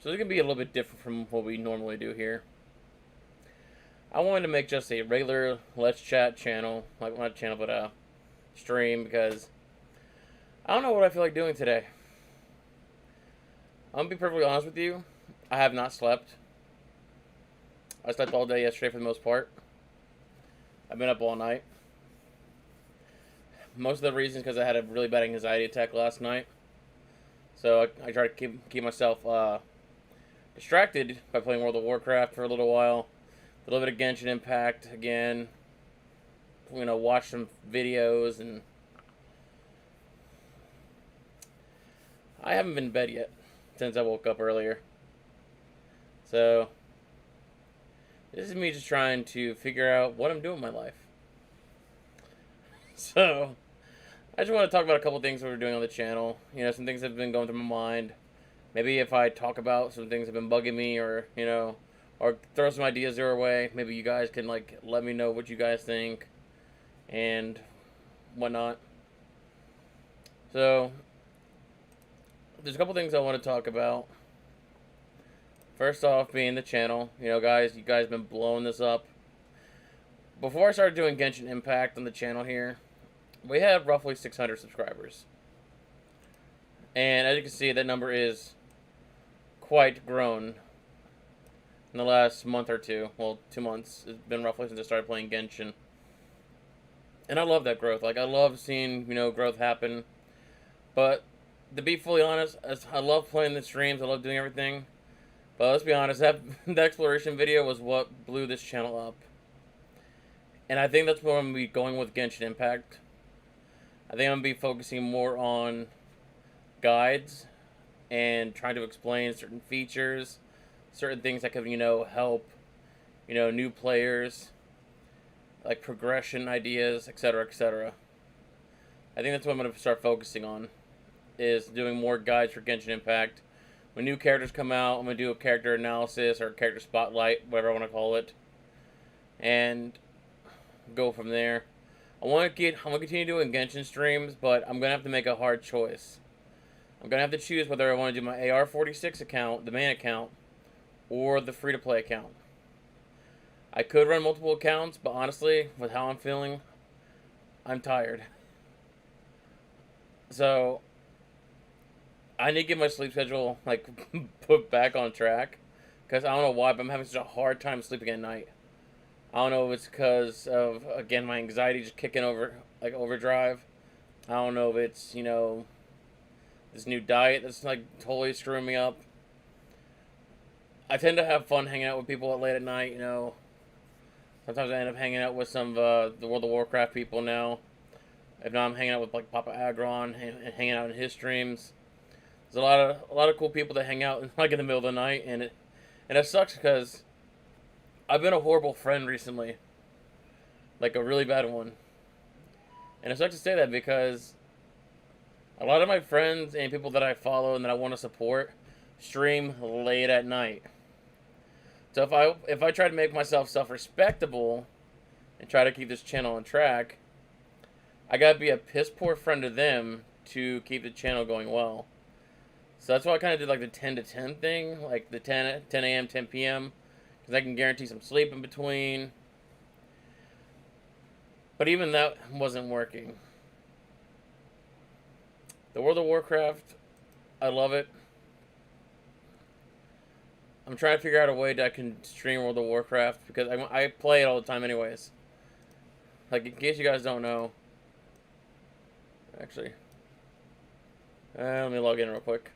So this can be a little bit different from what we normally do here. I wanted to make just a regular Let's Chat channel, like not channel, but a stream, because I don't know what I feel like doing today. I'm gonna be perfectly honest with you. I have not slept. I slept all day yesterday for the most part. I've been up all night. Most of the reasons because I had a really bad anxiety attack last night. So I tried to keep myself distracted by playing World of Warcraft for a little while. A little bit of Genshin Impact again. Watch some videos, and I haven't been in bed yet since I woke up earlier. So this is me just trying to figure out what I'm doing in my life. So I just want to talk about a couple things that we're doing on the channel. Some things that have been going through my mind. Maybe if I talk about some things that have been bugging me, or throw some ideas their way, maybe you guys can let me know what you guys think and whatnot. So there's a couple things I want to talk about. First off, being the channel. Guys, you guys have been blowing this up. Before I started doing Genshin Impact on the channel here, we had roughly 600 subscribers. And as you can see, that number is quite grown in the last month or two. Well, 2 months. It's been roughly since I started playing Genshin. And I love that growth. I love seeing, growth happen. But to be fully honest, I love playing the streams. I love doing everything. But let's be honest, that exploration video was what blew this channel up. And I think that's where I'm going to be going with Genshin Impact. I think I'm going to be focusing more on guides and trying to explain certain features, certain things that could, help, new players, like progression ideas, etc., etc. I think that's what I'm going to start focusing on, is doing more guides for Genshin Impact. When new characters come out, I'm going to do a character analysis or character spotlight, whatever I want to call it, and go from there. I'm going to continue doing Genshin streams, but I'm going to have to make a hard choice. I'm going to have to choose whether I want to do my AR-46 account, the main account, or the free-to-play account. I could run multiple accounts, but honestly, with how I'm feeling, I'm tired. So I need to get my sleep schedule put back on track, because I don't know why, but I'm having such a hard time sleeping at night. I don't know if it's because of, again, my anxiety just kicking over, overdrive. I don't know if it's, this new diet that's totally screwing me up. I tend to have fun hanging out with people late at night, Sometimes I end up hanging out with some of the World of Warcraft people now. If not, I'm hanging out with Papa Agron and hanging out in his streams. There's a lot of cool people that hang out in the middle of the night, and it sucks because I've been a horrible friend recently, a really bad one. And it sucks to say that because a lot of my friends and people that I follow and that I want to support stream late at night. So if I try to make myself self-respectable and try to keep this channel on track, I gotta be a piss poor friend to them to keep the channel going well. So that's why I kind of did the 10 to 10 thing, the 10 a.m., 10 p.m., because I can guarantee some sleep in between. But even that wasn't working. The World of Warcraft, I love it. I'm trying to figure out a way that I can stream World of Warcraft, because I play it all the time anyways. In case you guys don't know. Actually. Let me log in real quick.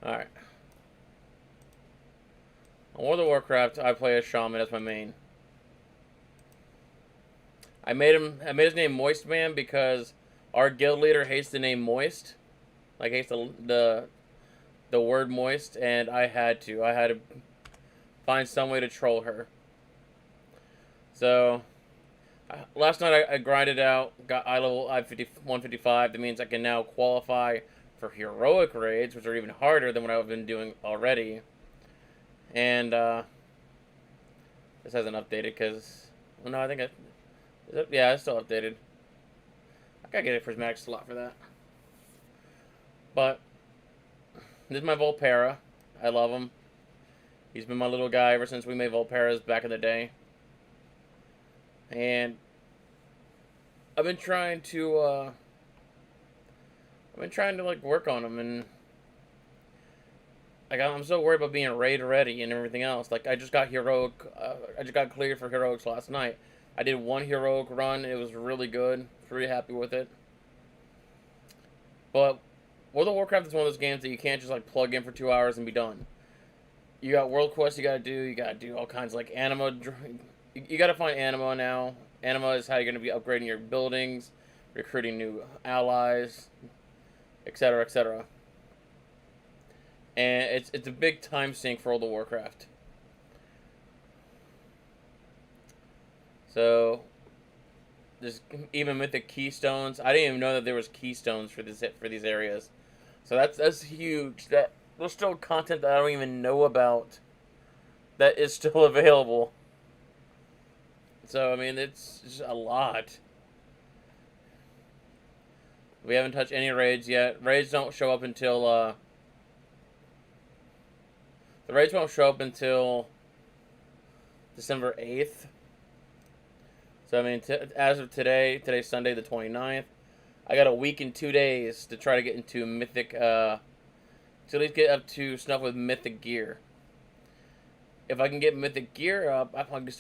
Alright. On World of Warcraft, I play as Shaman as my main. I made his name Moist Man because our guild leader hates the name Moist. Hates the word moist, and I had to find some way to troll her. So last night I grinded out, got eye level 155. That means I can now qualify for heroic raids, which are even harder than what I've been doing already. And this hasn't updated because, well, no, I think Yeah, it's still updated. I gotta get a prismatic slot for that. But this is my Volpera. I love him. He's been my little guy ever since we made Volperas back in the day. And I've been trying to like work on him, and like I'm so worried about being raid ready and everything else. Like I just got heroic. I just got cleared for heroics last night. I did one heroic run. It was really good. Pretty happy with it. But World of Warcraft is one of those games that you can't just like plug in for 2 hours and be done. You got world quests you gotta do. You gotta do all kinds of like anima. You gotta find anima now. Anima is how you're gonna be upgrading your buildings, recruiting new allies, etc., etc. And it's a big time sink for World of Warcraft. So there's even mythic keystones. I didn't even know that there was keystones for these areas. So that's huge. That there's still content that I don't even know about that is still available. So I mean, it's just a lot. We haven't touched any raids yet. Raids don't show up until the raids won't show up until December 8th. So I mean, as of today's Sunday the 29th. I got a week and 2 days to try to get into mythic. To at least get up to snuff with mythic gear. If I can get mythic gear up,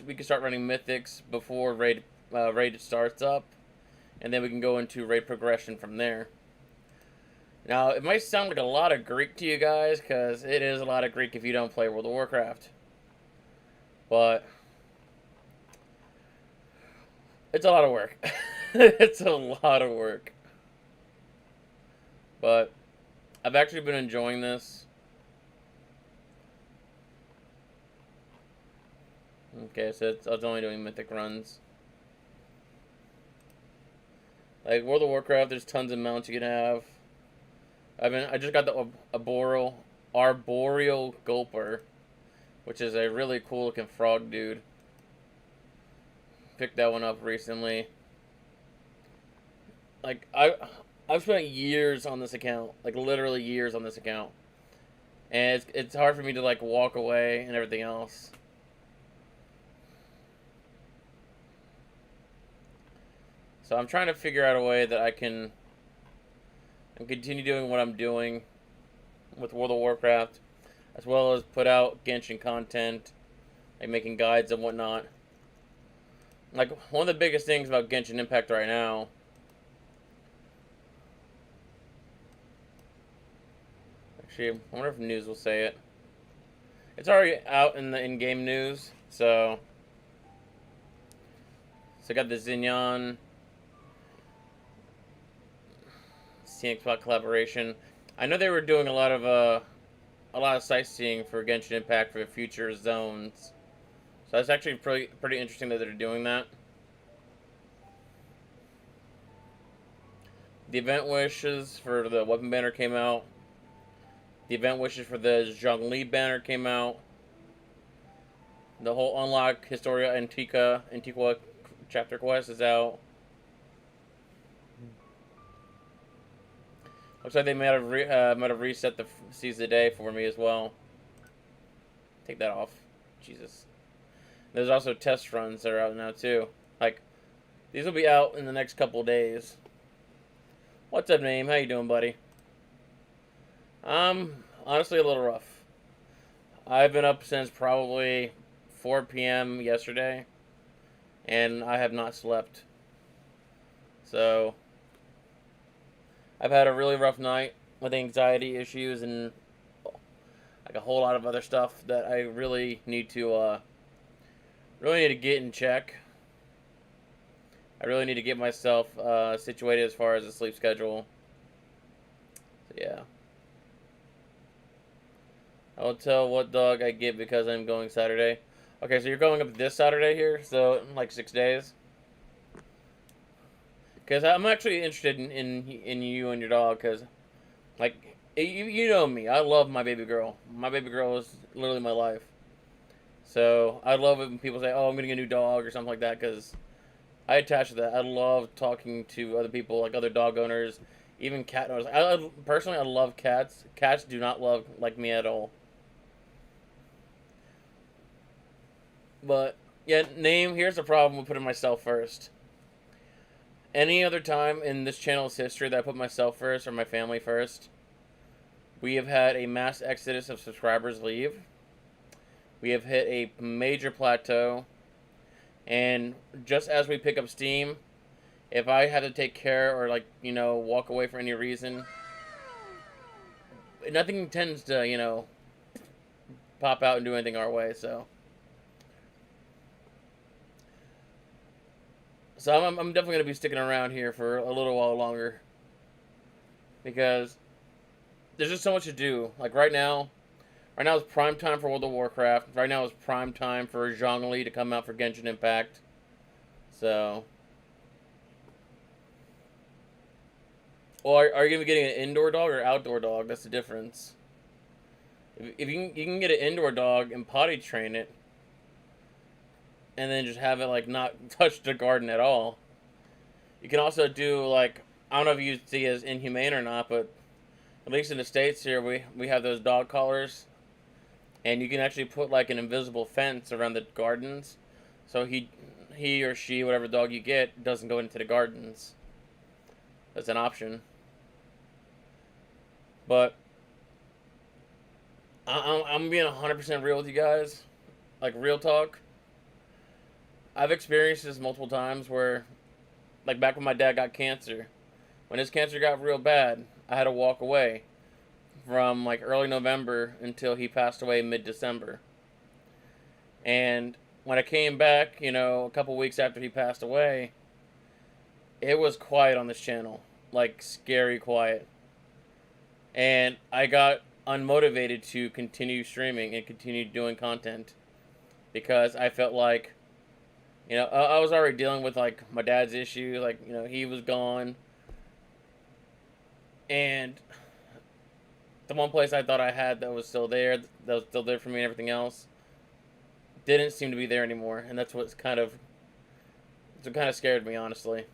we can start running mythics before raid starts up, and then we can go into raid progression from there. Now, it might sound like a lot of Greek to you guys, because it is a lot of Greek if you don't play World of Warcraft. But it's a lot of work. It's a lot of work. But I've actually been enjoying this. Okay, so I was only doing mythic runs. Like World of Warcraft, there's tons of mounts you can have. I just got the Arboreal Gulper, which is a really cool looking frog dude. Picked that one up recently. Like I've spent years on this account, like literally years on this account, and it's hard for me to like walk away and everything else. So I'm trying to figure out a way that I can continue doing what I'm doing with World of Warcraft, as well as put out Genshin content, like making guides and whatnot. Like one of the biggest things about Genshin Impact right now. Actually, I wonder if news will say it. It's already out in the in-game news, so I got the Xinyan CXBot collaboration. I know they were doing a lot of sightseeing for Genshin Impact for the future zones. So that's actually pretty interesting that they're doing that. The event wishes for the weapon banner came out. The event wishes for the Zhongli banner came out. The whole Unlock Historia Antiqua chapter quest is out. Looks like they might have reset the Seize the Day for me as well. Take that off. Jesus. There's also test runs that are out now too. Like, these will be out in the next couple days. What's up, Name? How you doing, buddy? Honestly a little rough. I've been up since probably 4 p.m. yesterday, and I have not slept. So I've had a really rough night with anxiety issues and like a whole lot of other stuff that I really need to get in check. I really need to get myself situated as far as the sleep schedule. So yeah. I'll tell what dog I get because I'm going Saturday. Okay, so you're going up this Saturday here, so in like 6 days. Because I'm actually interested in you and your dog, because, like, you know me. I love my baby girl. My baby girl is literally my life. So I love it when people say, oh, I'm going to get a new dog or something like that, because I attach to that. I love talking to other people, like other dog owners, even cat owners. Personally, I love cats. Cats do not love like me at all. But yeah, name. Here's the problem with putting myself first. Any other time in this channel's history that I put myself first or my family first, we have had a mass exodus of subscribers leave. We have hit a major plateau, and just as we pick up steam, if I had to take care or walk away for any reason, nothing tends to pop out and do anything our way. So I'm definitely gonna be sticking around here for a little while longer because there's just so much to do. Like right now is prime time for World of Warcraft. Right now is prime time for Zhongli to come out for Genshin Impact. So, well, are you gonna be getting an indoor dog or outdoor dog? That's the difference. If you can get an indoor dog and potty train it, and then just have it like not touch the garden at all. You can also do like, I don't know if you see it as inhumane or not, but at least in the States here we have those dog collars, and you can actually put like an invisible fence around the gardens, so he or she, whatever dog you get, doesn't go into the gardens. That's an option. But I'm being 100% real with you guys, like real talk. I've experienced this multiple times where, like back when my dad got cancer, when his cancer got real bad, I had to walk away from like early November until he passed away mid-December. And when I came back, a couple weeks after he passed away, it was quiet on this channel, like scary quiet. And I got unmotivated to continue streaming and continue doing content because I felt like, I was already dealing with like my dad's issue, like, he was gone. And the one place I thought I had that was still there for me and everything else, didn't seem to be there anymore. And that's what kind of scared me, honestly.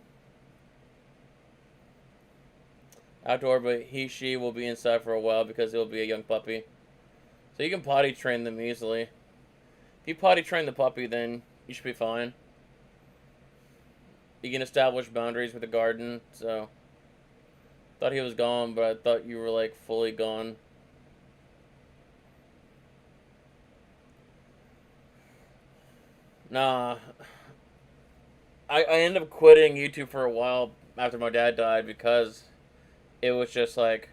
Outdoor, but she will be inside for a while because it will be a young puppy. So you can potty train them easily. If you potty train the puppy, then you should be fine. You can establish boundaries with the garden, so. Thought he was gone, but I thought you were like fully gone. Nah. I ended up quitting YouTube for a while after my dad died because it was just like,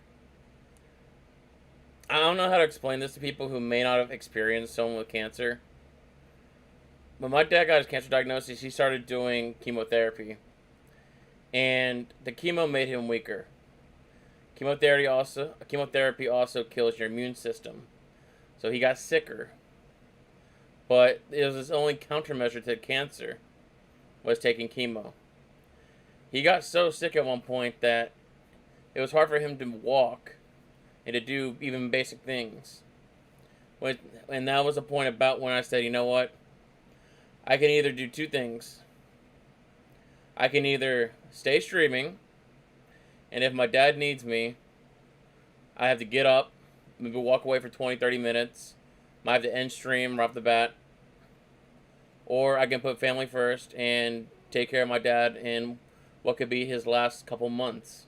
I don't know how to explain this to people who may not have experienced someone with cancer. When my dad got his cancer diagnosis, he started doing chemotherapy. And the chemo made him weaker. Chemotherapy also kills your immune system. So he got sicker. But it was his only countermeasure to cancer was taking chemo. He got so sick at one point that it was hard for him to walk and to do even basic things. And that was the point about when I said, you know what? I can either do two things. I can either stay streaming, and if my dad needs me, I have to get up, maybe walk away for 20, 30 minutes. Might have to end stream right off the bat. Or I can put family first and take care of my dad in what could be his last couple months.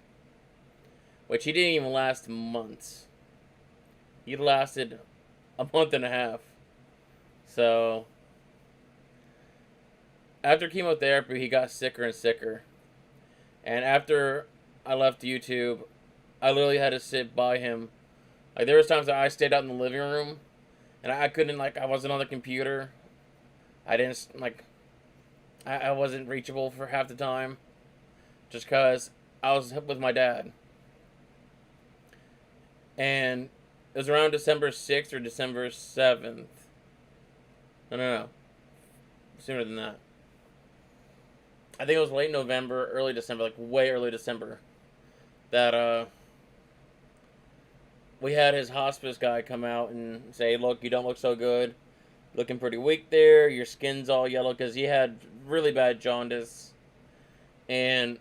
Which he didn't even last months. He lasted a month and a half. So, after chemotherapy, he got sicker and sicker. And after I left YouTube, I literally had to sit by him. Like, there was times that I stayed out in the living room, and I couldn't, I wasn't on the computer. I didn't, I wasn't reachable for half the time. Just because I was with my dad. And it was around December 6th or December 7th. No. Sooner than that. I think it was late November, early December, like way early December, that we had his hospice guy come out and say, look, you don't look so good. Looking pretty weak there. Your skin's all yellow because he had really bad jaundice. And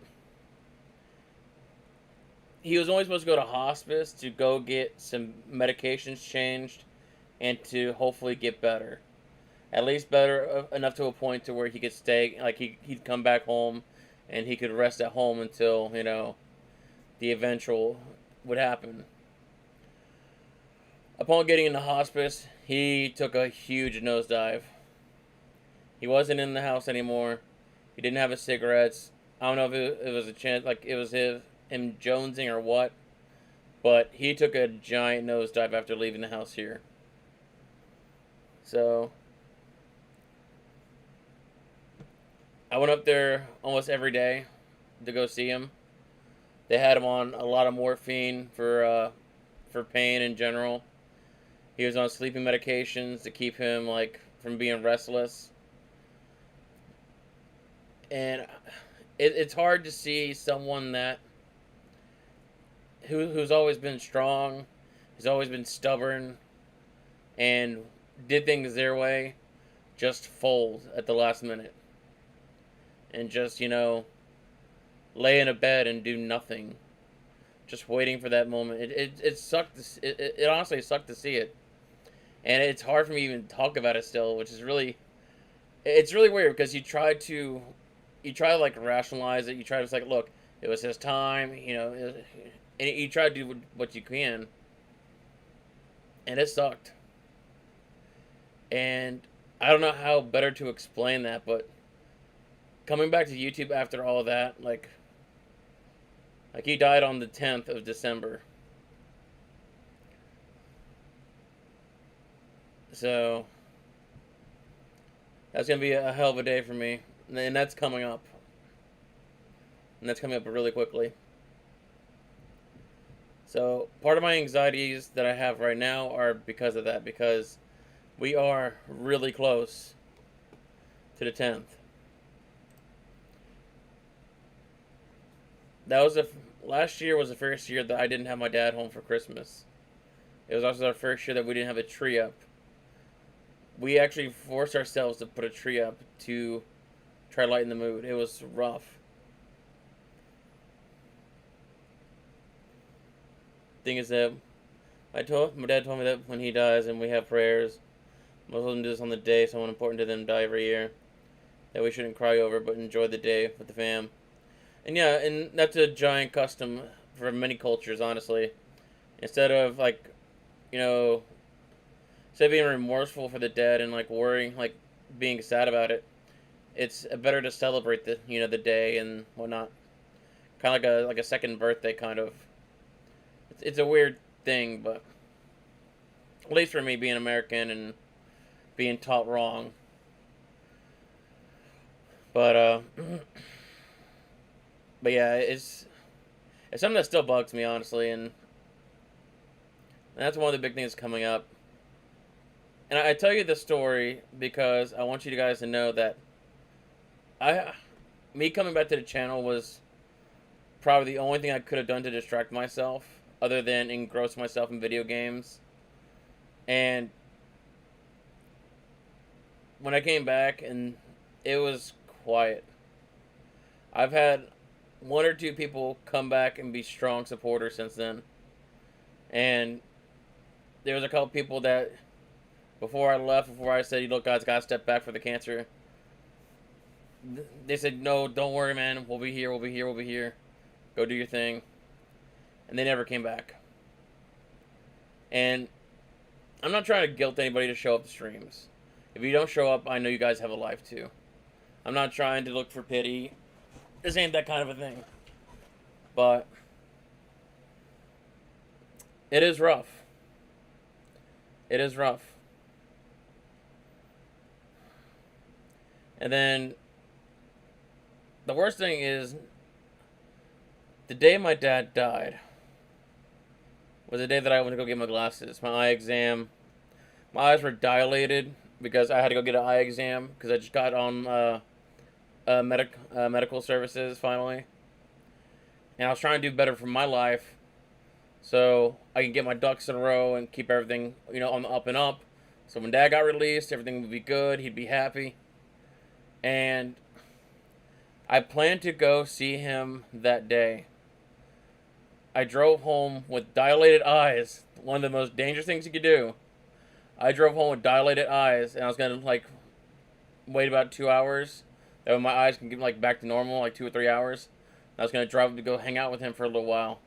he was only supposed to go to hospice to go get some medications changed and to hopefully get better. At least better enough to a point to where he could stay, like he'd come back home and he could rest at home until, the eventual would happen. Upon getting into hospice, he took a huge nosedive. He wasn't in the house anymore. He didn't have his cigarettes. I don't know if it was a chance, like it was him jonesing or what, but he took a giant nosedive after leaving the house here. So I went up there almost every day to go see him. They had him on a lot of morphine for pain in general. He was on sleeping medications to keep him like from being restless. And it's hard to see someone that who's always been strong, who's always been stubborn, and did things their way, just fold at the last minute, and just lay in a bed and do nothing, just waiting for that moment. It sucked. It honestly sucked to see it, and it's hard for me to even talk about it still, which is it's really weird because you try to like rationalize it. You try to like, look, it was his time, and you try to do what you can, and it sucked. And I don't know how better to explain that, but coming back to YouTube after all that, like he died on the 10th of December. So that's gonna be a hell of a day for me, and that's coming up, really quickly. So part of my anxieties that I have right now are because of that, because we are really close to the 10th. That was last year was the first year that I didn't have my dad home for Christmas. It was also our first year that we didn't have a tree up. We actually forced ourselves to put a tree up to try to lighten the mood. It was rough. Thing is that my dad told me that when he dies and we have prayers, most of them do this on the day someone important to them die every year, that we shouldn't cry over but enjoy the day with the fam. And yeah, and that's a giant custom for many cultures, honestly. Instead of instead of being remorseful for the dead and like worrying, like being sad about it, it's better to celebrate the day and whatnot. Kind of like a second birthday, kind of. It's a weird thing, but at least for me, being American and being taught wrong. But but yeah, it's something that still bugs me, honestly, and that's one of the big things coming up. And I tell you this story because I want you guys to know that me coming back to the channel was probably the only thing I could have done to distract myself, other than engross myself in video games. And when I came back, and it was quiet. I've had one or two people come back and be strong supporters since then. And there was a couple people that, before I said, look, guys, gotta step back for the cancer, they said, no, don't worry, man, we'll be here, go do your thing. And they never came back. And I'm not trying to guilt anybody to show up to streams. If you don't show up, I know you guys have a life too. I'm not trying to look for pity. This ain't that kind of a thing. But it is rough. It is rough. And then the worst thing is, the day my dad died was the day that I went to go get my glasses, my eye exam. My eyes were dilated because I had to go get an eye exam because I just got on medical services finally. And I was trying to do better for my life so I can get my ducks in a row and keep everything, on the up and up. So when Dad got released, everything would be good. He'd be happy. And I planned to go see him that day. I drove home with dilated eyes. One of the most dangerous things you could do. I drove home with dilated eyes, and I was gonna like wait about 2 hours. That way my eyes can get like back to normal, like 2 or 3 hours. I was gonna drive to go hang out with him for a little while.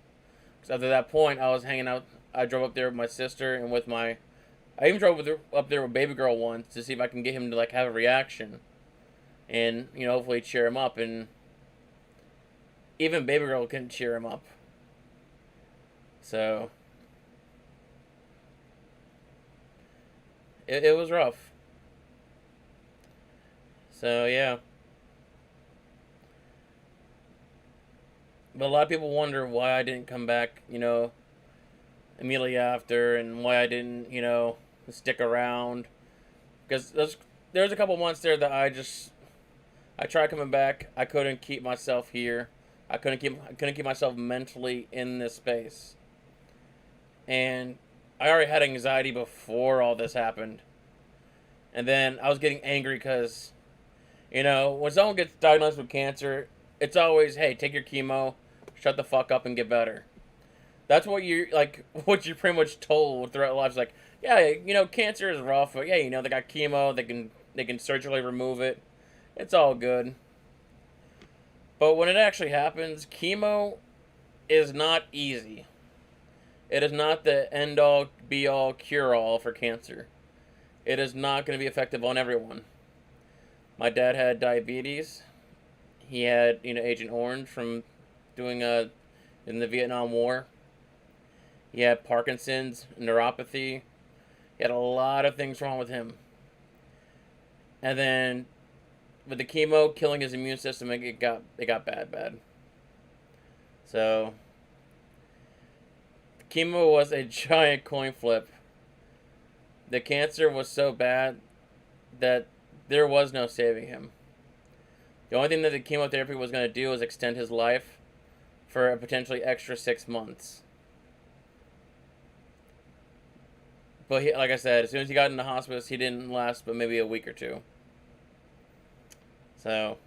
Because after that point, I was hanging out. I drove up there with my sister and with my. I even drove up there with baby girl once to see if I can get him to like have a reaction, and hopefully cheer him up. And even baby girl couldn't cheer him up. So it was rough. So yeah. But a lot of people wonder why I didn't come back, immediately after, and why I didn't, stick around. Because there's a couple months there that I tried coming back. I couldn't keep myself here. I couldn't keep myself mentally in this space. And I already had anxiety before all this happened. And then I was getting angry because, when someone gets diagnosed with cancer, it's always, hey, take your chemo, shut the fuck up, and get better. That's what what you're pretty much told throughout life. It's like, yeah, cancer is rough, but yeah, they got chemo, they can surgically remove it. It's all good. But when it actually happens, chemo is not easy. It is not the end all, be all, cure all for cancer. It is not going to be effective on everyone. My dad had diabetes. He had, Agent Orange from doing in the Vietnam War. He had Parkinson's, neuropathy. He had a lot of things wrong with him. And then with the chemo killing his immune system, it got bad. So chemo was a giant coin flip. The cancer was so bad that there was no saving him. The only thing that the chemotherapy was going to do was extend his life for a potentially extra 6 months. But like I said, as soon as he got in the hospice, he didn't last but maybe a week or two. So,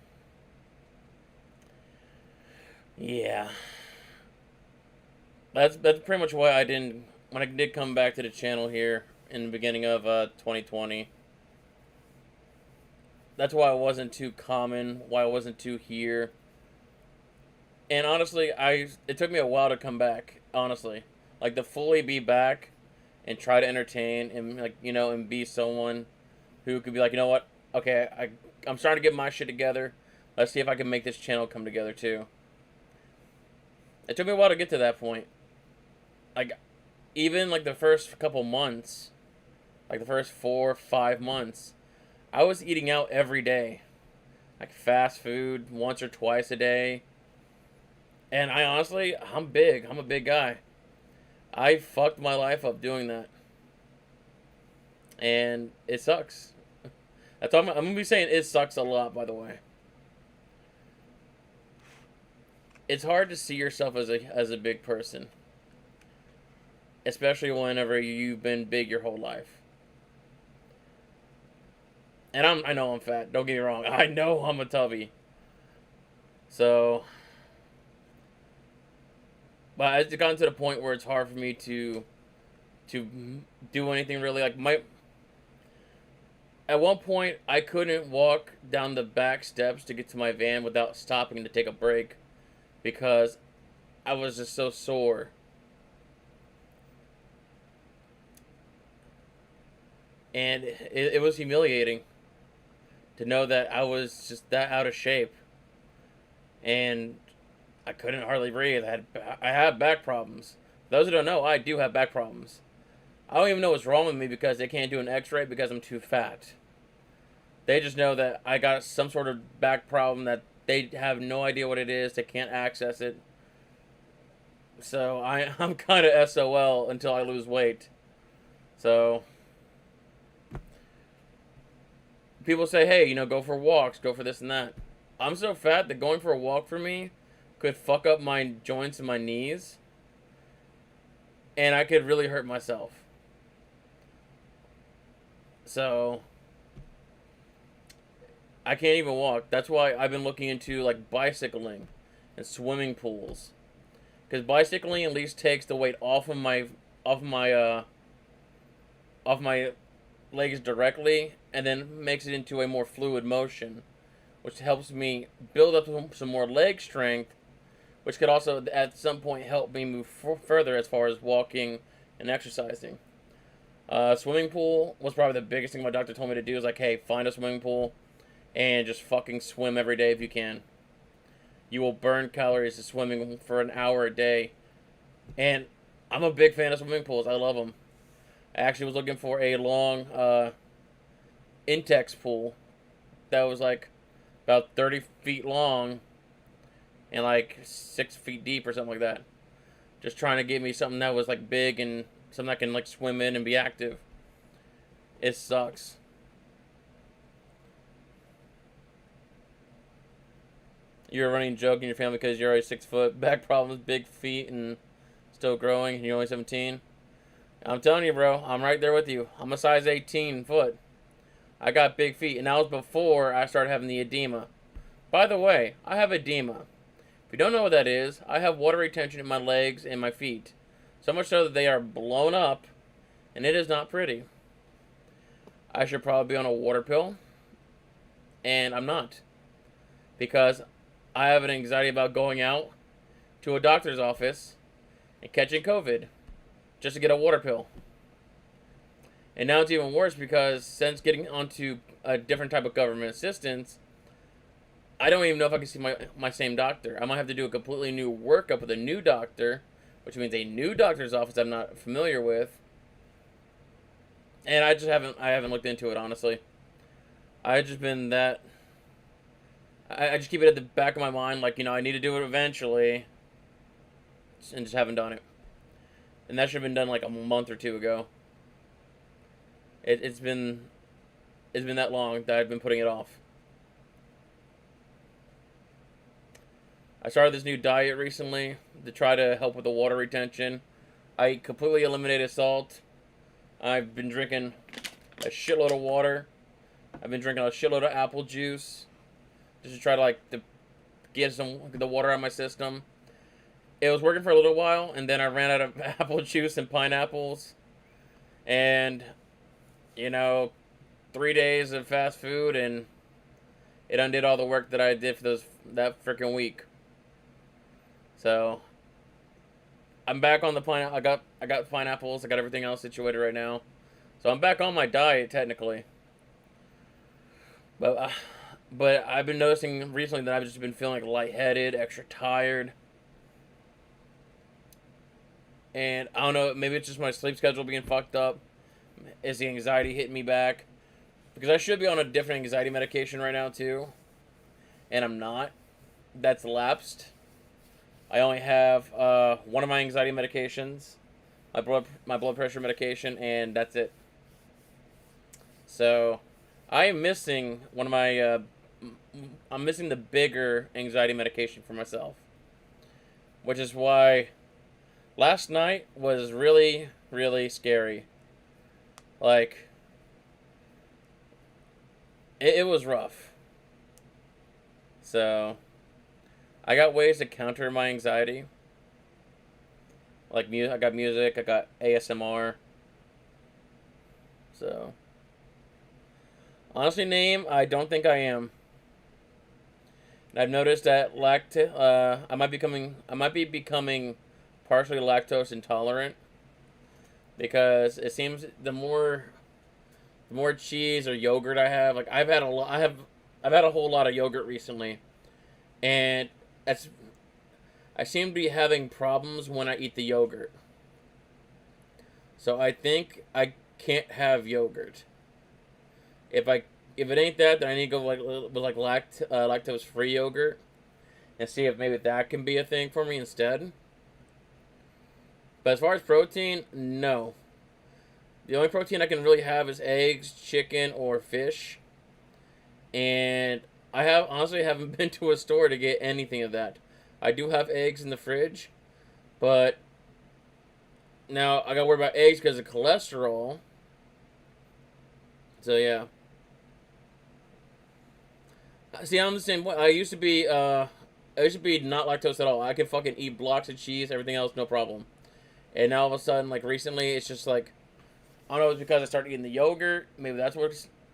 yeah. That's pretty much why I didn't, when I did come back to the channel here in the beginning of 2020. That's why I wasn't too common, why I wasn't too here. And honestly, it took me a while to come back, honestly. Like, to fully be back and try to entertain and, and be someone who could be like, you know what, okay, I'm starting to get my shit together. Let's see if I can make this channel come together, too. It took me a while to get to that point. Like, even, the first couple months, the first 4-5 months, I was eating out every day. Like, fast food once or twice a day. And I'm big. I'm a big guy. I fucked my life up doing that. And it sucks. I'm going to be saying it sucks a lot, by the way. It's hard to see yourself as a big person. Especially whenever you've been big your whole life. And I know I'm fat. Don't get me wrong. I know I'm a tubby. So, but it's gotten to the point where it's hard for me to do anything really. At one point, I couldn't walk down the back steps to get to my van without stopping to take a break because I was just so sore. And it was humiliating to know that I was just that out of shape. And I couldn't hardly breathe. I have back problems. Those who don't know, I do have back problems. I don't even know what's wrong with me because they can't do an x-ray because I'm too fat. They just know that I got some sort of back problem that they have no idea what it is. They can't access it. So I'm kind of SOL until I lose weight. So people say, hey, go for walks, go for this and that. I'm so fat that going for a walk for me could fuck up my joints and my knees. And I could really hurt myself. So I can't even walk. That's why I've been looking into like bicycling and swimming pools. Because bicycling at least takes the weight off my off my legs directly, and then makes it into a more fluid motion, which helps me build up some more leg strength, which could also at some point help me move further as far as walking and exercising. Swimming pool was probably the biggest thing my doctor told me to do. Is like, hey, find a swimming pool and just fucking swim every day if you can. You will burn calories to swimming for an hour a day. And I'm a big fan of swimming pools. I love them. I actually was looking for a long Intex pool that was like about 30 feet long and like 6 feet deep or something like that. Just trying to get me something that was like big and something I can like swim in and be active. It sucks. You're a running joke in your family because you're already 6 foot, back problems, big feet, and still growing, and you're only 17. I'm telling you, bro, I'm right there with you. I'm a size 18 foot. I got big feet, and that was before I started having the edema. By the way, I have edema. If you don't know what that is, I have water retention in my legs and my feet. So much so that they are blown up, and it is not pretty. I should probably be on a water pill, and I'm not. Because I have an anxiety about going out to a doctor's office and catching COVID just to get a water pill. And now it's even worse because since getting onto a different type of government assistance, I don't even know if I can see my same doctor. I might have to do a completely new workup with a new doctor, which means a new doctor's office I'm not familiar with. And I haven't looked into it, honestly. I've just been that I just keep it at the back of my mind, like, I need to do it eventually, and just haven't done it. And that should have been done like a month or two ago. It's been that long that I've been putting it off. I started this new diet recently to try to help with the water retention. I completely eliminated salt. I've been drinking a shitload of water. I've been drinking a shitload of apple juice. Just to try to get the water out of my system. It was working for a little while, and then I ran out of apple juice and pineapples. And, 3 days of fast food, and it undid all the work that I did for that freaking week. So, I'm back on the pineapple. I got pineapples. I got everything else situated right now. So I'm back on my diet technically. But I've been noticing recently that I've just been feeling like lightheaded, extra tired. And I don't know, maybe it's just my sleep schedule being fucked up. Is the anxiety hitting me back? Because I should be on a different anxiety medication right now too. And I'm not. That's lapsed. I only have one of my anxiety medications, my blood pressure medication, and that's it. So I am missing one of my I'm missing the bigger anxiety medication for myself. Which is why last night was really, really scary. Like, it was rough. So, I got ways to counter my anxiety. Like, I got music, I got ASMR. So, honestly, name, I don't think I am. I've noticed that I might be becoming partially lactose intolerant because it seems the more cheese or yogurt I have, like I've had a whole lot of yogurt recently, and I seem to be having problems when I eat the yogurt. So I think I can't have yogurt. If it ain't that, then I need to go with lactose free yogurt and see if maybe that can be a thing for me instead. But as far as protein, no. The only protein I can really have is eggs, chicken, or fish. And I honestly haven't been to a store to get anything of that. I do have eggs in the fridge, but now I gotta worry about eggs because of cholesterol. So yeah. See, I'm the same way. I used to be not lactose at all. I could fucking eat blocks of cheese, everything else, no problem. And now all of a sudden, like recently, it's just like I don't know. It's because I started eating the yogurt. Maybe that's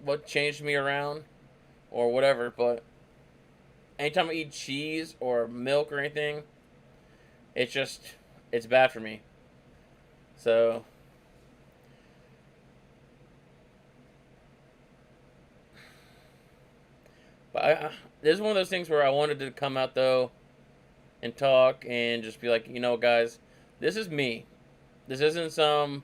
what changed me around, or whatever. But anytime I eat cheese or milk or anything, it's just it's bad for me. So, but this is one of those things where I wanted to come out though and talk and just be like, guys, this is me. This isn't some,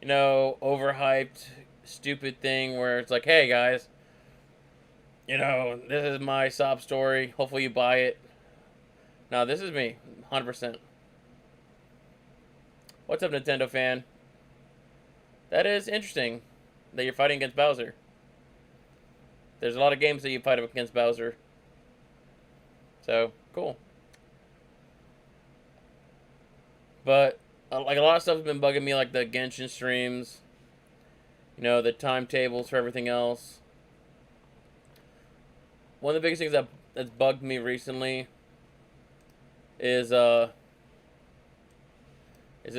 overhyped, stupid thing where it's like, hey guys, this is my sob story. Hopefully you buy it. No, this is me, 100%. What's up, Nintendo fan? That is interesting that you're fighting against Bowser. There's a lot of games that you fight against Bowser. So, cool. But, like, a lot of stuff has been bugging me, like the Genshin streams, the timetables for everything else. One of the biggest things that's bugged me recently is this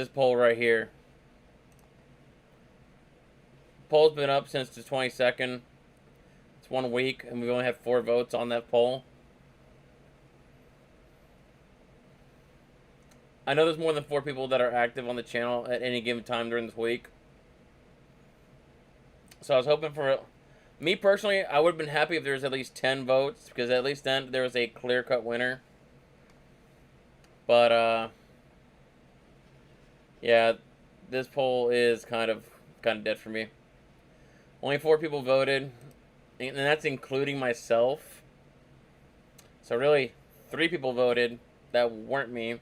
poll right here. Poll's been up since the 22nd. It's 1 week, and we've only had 4 votes on that poll. I know there's more than 4 people that are active on the channel at any given time during this week. So I was hoping for... Me personally, I would have been happy if there was at least 10 votes, because at least then there was a clear-cut winner. But, yeah, this poll is kind of dead for me. Only 4 people voted, and that's including myself. So really, 3 people voted that weren't me.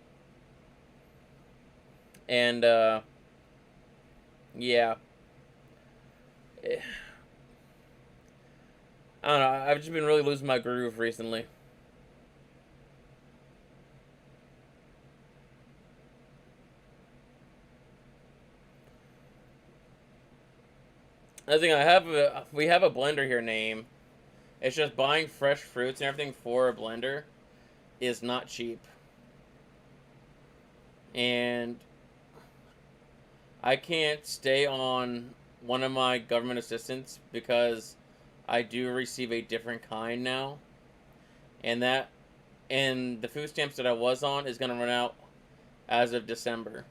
And, yeah. I don't know, I've just been really losing my groove recently. I think we have a blender here name. It's just buying fresh fruits and everything for a blender is not cheap. And I can't stay on one of my government assistance because I do receive a different kind now. And the food stamps that I was on is going to run out as of December.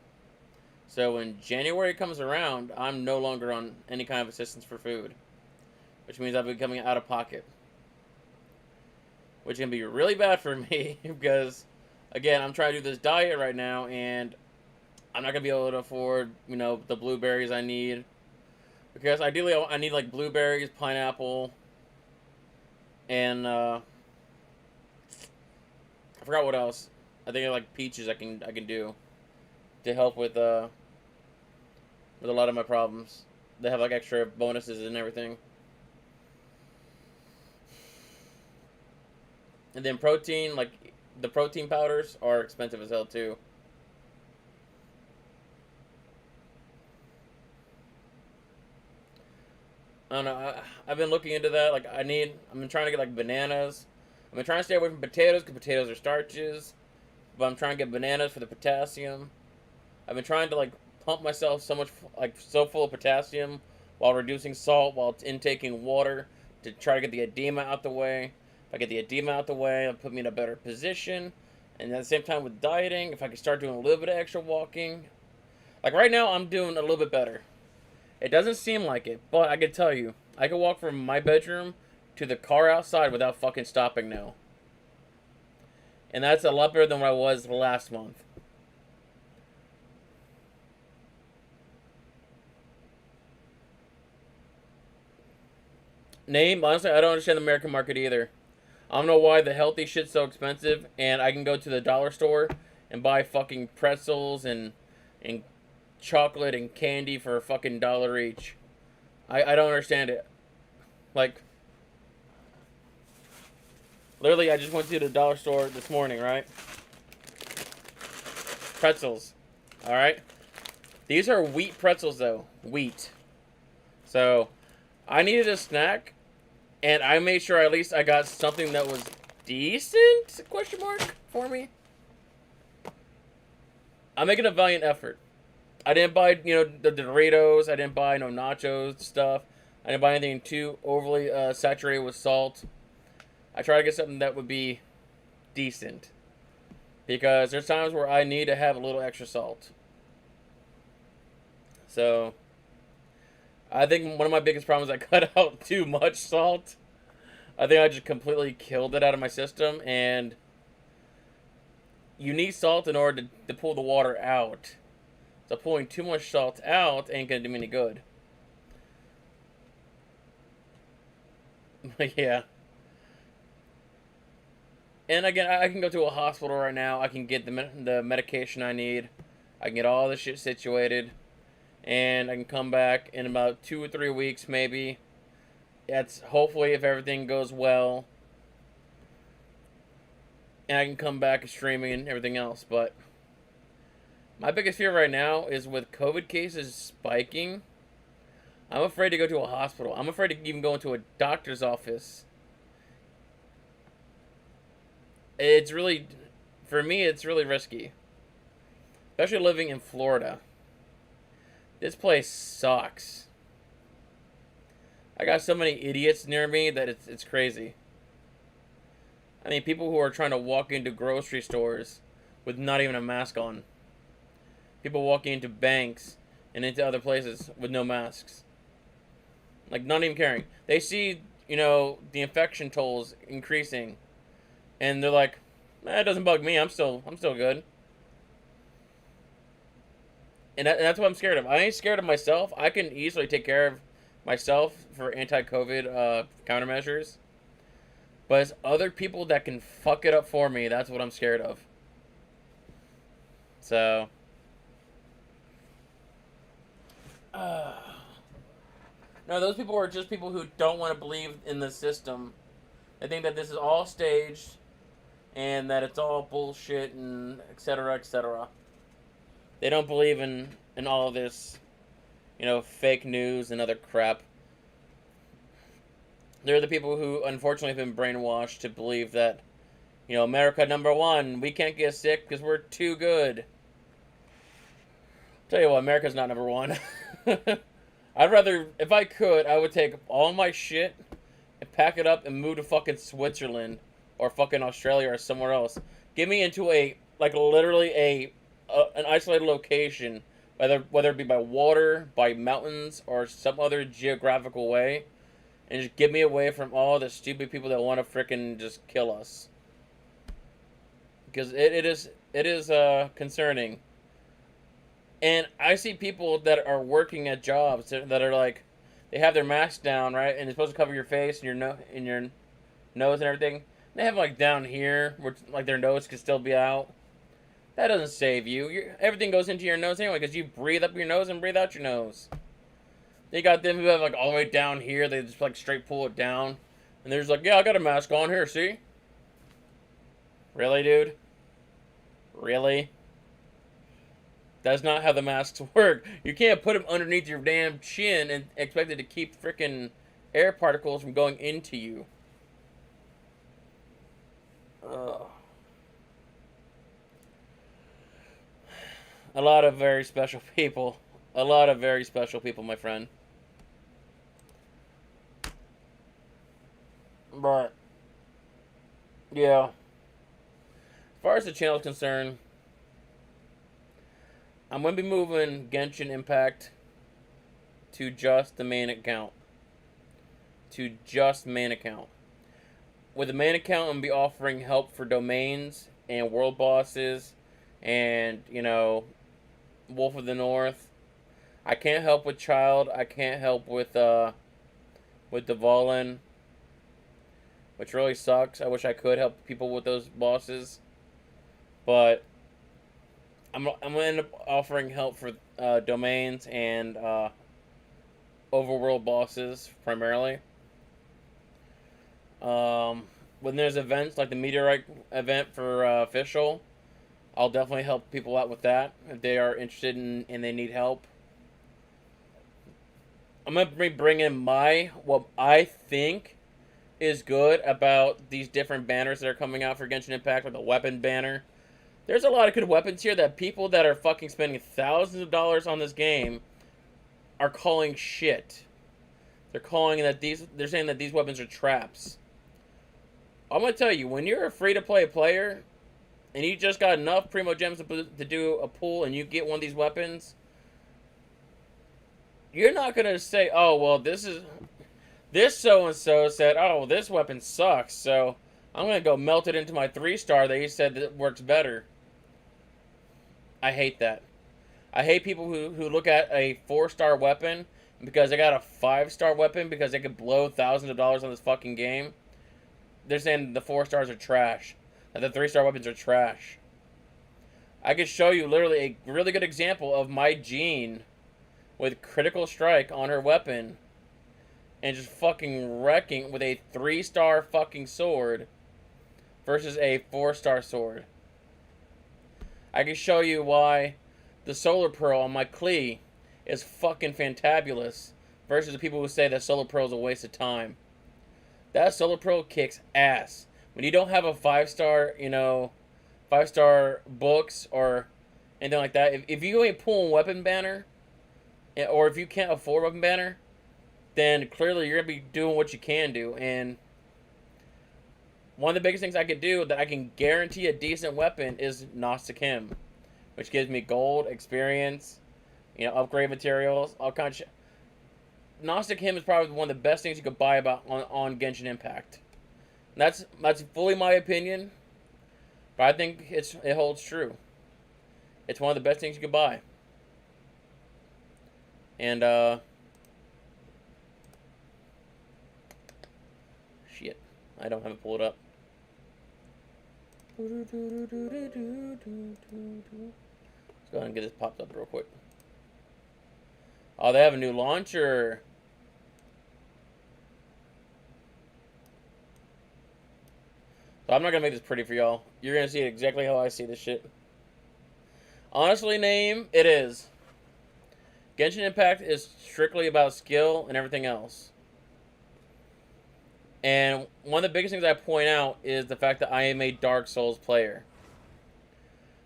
So when January comes around, I'm no longer on any kind of assistance for food, which means I'll be coming out of pocket, which can be really bad for me because, again, I'm trying to do this diet right now, and I'm not gonna be able to afford, the blueberries I need, because ideally I need like blueberries, pineapple, and I forgot what else. I think like peaches I can do to help with a lot of my problems. They have like extra bonuses and everything. And then protein, like the protein powders are expensive as hell too. I don't know. I've been looking into that. Like I've been trying to get like bananas. I've been trying to stay away from potatoes because potatoes are starches. But I'm trying to get bananas for the potassium. I've been trying to like pump myself so full of potassium while reducing salt, while intaking water to try to get the edema out the way. If I get the edema out the way, it'll put me in a better position. And at the same time with dieting, if I can start doing a little bit of extra walking. Like right now, I'm doing a little bit better. It doesn't seem like it, but I can tell you, I can walk from my bedroom to the car outside without fucking stopping now. And that's a lot better than what I was last month. Honestly, I don't understand the American market either. I don't know why the healthy shit's so expensive, and I can go to the dollar store and buy fucking pretzels and chocolate and candy for a fucking dollar each. I don't understand it. Like, literally, I just went to the dollar store this morning, right? Pretzels. Alright? These are wheat pretzels, though. Wheat. So, I needed a snack, And I made sure at least I got something that was decent, question mark, for me. I'm making a valiant effort. I didn't buy, the Doritos. I didn't buy no nachos stuff. I didn't buy anything too overly saturated with salt. I try to get something that would be decent. Because there's times where I need to have a little extra salt. So, I think one of my biggest problems is I cut out too much salt. I think I just completely killed it out of my system. And you need salt in order to pull the water out. So pulling too much salt out ain't gonna do me any good. Yeah. And again, I can go to a hospital right now. I can get the medication I need. I can get all this shit situated. And I can come back in about 2 or 3 weeks, maybe. That's hopefully if everything goes well. And I can come back streaming and everything else. But my biggest fear right now is with COVID cases spiking. I'm afraid to go to a hospital. I'm afraid to even go into a doctor's office. It's really, for me, it's really risky. Especially living in Florida. This place sucks. I got so many idiots near me that it's crazy. I mean, people who are trying to walk into grocery stores with not even a mask on. People walking into banks and into other places with no masks. Like, not even caring. They see, the infection totals increasing. And they're like, it doesn't bug me. I'm still good. And that's what I'm scared of. I ain't scared of myself. I can easily take care of myself for anti-COVID countermeasures. But it's other people that can fuck it up for me. That's what I'm scared of. So. No, those people are just people who don't want to believe in the system. They think that this is all staged. And that it's all bullshit and etc. etc. They don't believe in all of this, fake news and other crap. They're the people who unfortunately have been brainwashed to believe that, America #1, we can't get sick because we're too good. Tell you what, America's not #1. I'd rather, if I could, I would take all my shit and pack it up and move to fucking Switzerland or fucking Australia or somewhere else. Get me into literally an isolated location, whether it be by water, by mountains, or some other geographical way, and just get me away from all the stupid people that want to frickin' just kill us. Because it is concerning. And I see people that are working at jobs that are like, they have their mask down, right, and it's supposed to cover your face and your nose and everything. They have down here, where their nose could still be out. That doesn't save you. Everything goes into your nose anyway, because you breathe up your nose and breathe out your nose. They got them who have all the way down here. They just straight pull it down, and they're just like, yeah, I got a mask on here. See? Really, dude? Really? That's not how the masks work. You can't put them underneath your damn chin and expect it to keep freaking air particles from going into you. Ugh. A lot of very special people. A lot of very special people, my friend. But, yeah. As far as the channel is concerned, I'm going to be moving Genshin Impact to just the main account. To just main account. With the main account, I'm going to be offering help for domains and world bosses and, Wolf of the North. I can't help with Child. I can't help with Dvalin, which really sucks. I wish I could help people with those bosses. But I'm going to end up offering help for domains and overworld bosses primarily. When there's events like the Meteorite event for official, I'll definitely help people out with that if they are interested and they need help. I'm going to bring in what I think is good about these different banners that are coming out for Genshin Impact, like the weapon banner. There's a lot of good weapons here that people that are fucking spending thousands of dollars on this game are calling shit. They're saying that these weapons are traps. I'm gonna tell you, when you're a free-to-play player and you just got enough Primo Gems to do a pull and you get one of these weapons, you're not gonna say, oh, well, this so-and-so said, oh, well, this weapon sucks, so I'm gonna go melt it into my 3-star that he said that works better. I hate that. I hate people who look at a 4-star weapon because they got a 5-star weapon because they could blow thousands of dollars on this fucking game. They're saying the 4 stars are trash. That the 3-star weapons are trash. I could show you literally a really good example of my Jean with critical strike on her weapon and just fucking wrecking with a 3-star fucking sword versus a 4-star sword. I can show you why the Solar Pearl on my Klee is fucking fantabulous versus the people who say that Solar Pearl is a waste of time. That Solar Pearl kicks ass. When you don't have a 5-star, 5-star books or anything like that, if you ain't pulling weapon banner, or if you can't afford weapon banner, then clearly you're going to be doing what you can do. And one of the biggest things I could do that I can guarantee a decent weapon is Gnostic Hymn, which gives me gold, experience, upgrade materials, all kinds of shit. Gnostic Hymn is probably one of the best things you could buy on Genshin Impact. That's fully my opinion, but I think it holds true. It's one of the best things you could buy. And shit, I don't have it pulled up. Let's go ahead and get this popped up real quick. Oh, they have a new launcher. So I'm not going to make this pretty for y'all. You're going to see it exactly how I see this shit. Honestly, name, it is. Genshin Impact is strictly about skill and everything else. And one of the biggest things I point out is the fact that I am a Dark Souls player.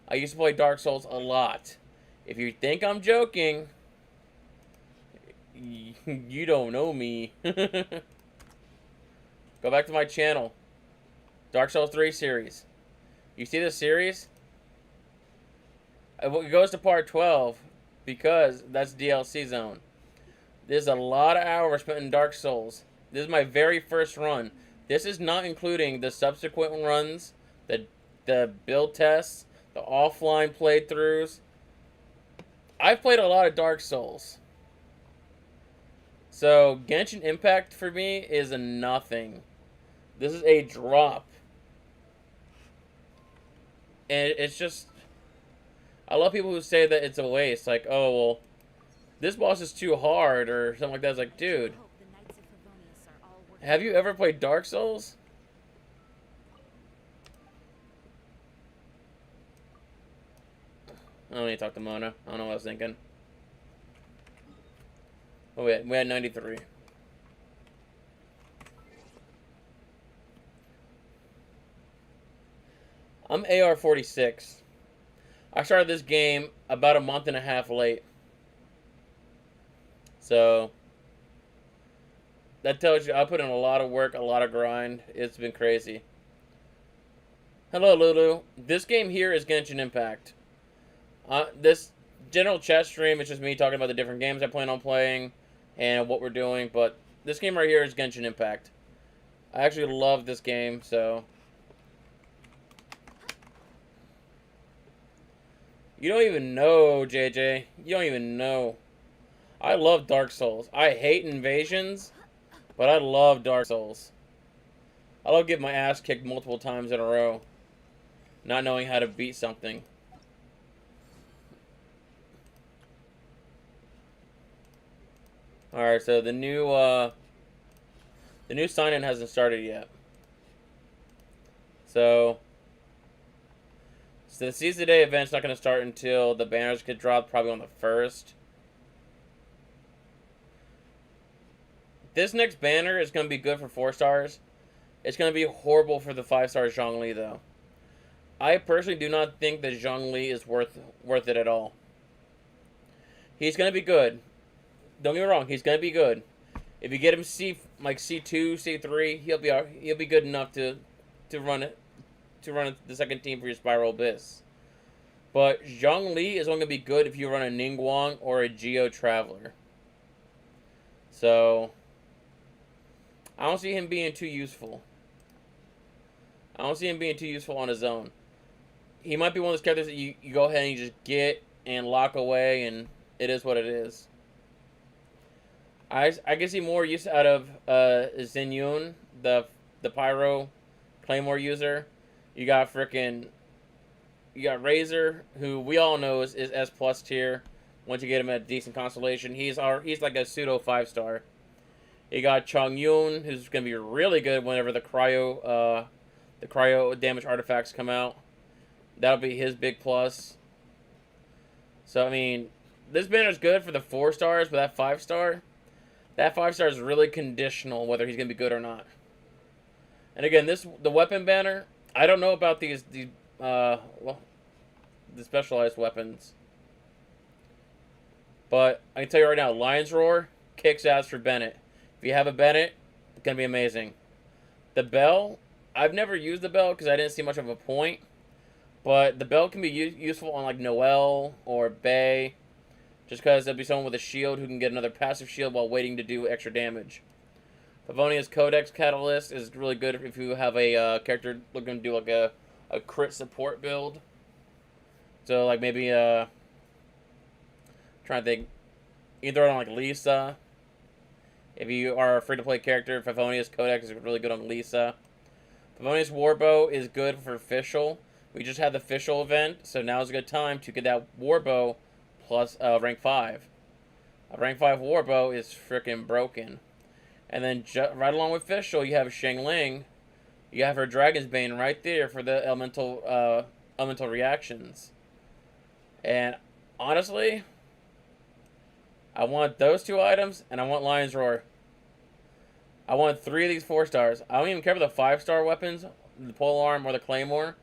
I used to play Dark Souls a lot. If you think I'm joking, you don't know me. Go back to my channel. Dark Souls 3 series. You see this series? It goes to part 12 because that's DLC zone. There's a lot of hours spent in Dark Souls. This is my very first run. This is not including the subsequent runs, the build tests, the offline playthroughs. I've played a lot of Dark Souls. So Genshin Impact for me is a nothing. This is a drop. And it's just, I love people who say that it's a waste. Like, oh, well, this boss is too hard or something like that. It's like, dude, have you ever played Dark Souls? I don't need to talk to Mona. I don't know what I was thinking. Oh, wait, we had 93. I'm AR-46. I started this game about a month and a half late. So that tells you I put in a lot of work, a lot of grind. It's been crazy. Hello, Lulu. This game here is Genshin Impact. This general chat stream is just me talking about the different games I plan on playing and what we're doing. But this game right here is Genshin Impact. I actually love this game, so... You don't even know, JJ. You don't even know. I love Dark Souls. I hate Invasions, but I love Dark Souls. I love getting my ass kicked multiple times in a row, not knowing how to beat something. Alright, so the new sign-in hasn't started yet. So the Seize the Day event's not going to start until the banners get dropped, probably on the 1st. This next banner is going to be good for 4 stars. It's going to be horrible for the 5-star Zhongli, though. I personally do not think that Zhongli is worth it at all. He's going to be good. Don't get me wrong, he's going to be good. If you get him C2, C3, he'll be good enough to run it the second team for your Spiral Abyss. But Zhongli is only going to be good if you run a Ningguang or a Geo Traveler. So I don't see him being too useful. I don't see him being too useful on his own. He might be one of those characters that you go ahead and you just get and lock away, and it is what it is. I can see more use out of Xinyun, the Pyro Claymore user. You got Razor, who we all know is S plus tier. Once you get him at decent constellation, he's like a pseudo 5-star. You got Chongyun, who's gonna be really good whenever the cryo damage artifacts come out. That'll be his big plus. So I mean, this banner's good for the 4 stars, but that 5-star is really conditional whether he's gonna be good or not. And again, the weapon banner, I don't know about the specialized weapons, but I can tell you right now, Lion's Roar kicks ass for Bennett. If you have a Bennett, it's gonna be amazing. The Bell, I've never used the Bell because I didn't see much of a point, but the Bell can be useful on like Noelle or Bay, just because there'll be someone with a shield who can get another passive shield while waiting to do extra damage. Favonia's Codex Catalyst is really good if you have a character looking to do like a crit support build. So like maybe trying to think, you can throw it on like Lisa. If you are a free-to-play character, Favonia's Codex is really good on Lisa. Favonia's Warbow is good for Fischl. We just had the Fischl event, so now is a good time to get that Warbow plus rank 5. A rank 5 Warbow is freaking broken. And then right along with Fischl, you have Xiangling. You have her Dragon's Bane right there for the elemental reactions. And honestly, I want those 2 items, and I want Lion's Roar. I want 3 of these 4 stars. I don't even care about the 5-star weapons, the Polearm or the Claymore.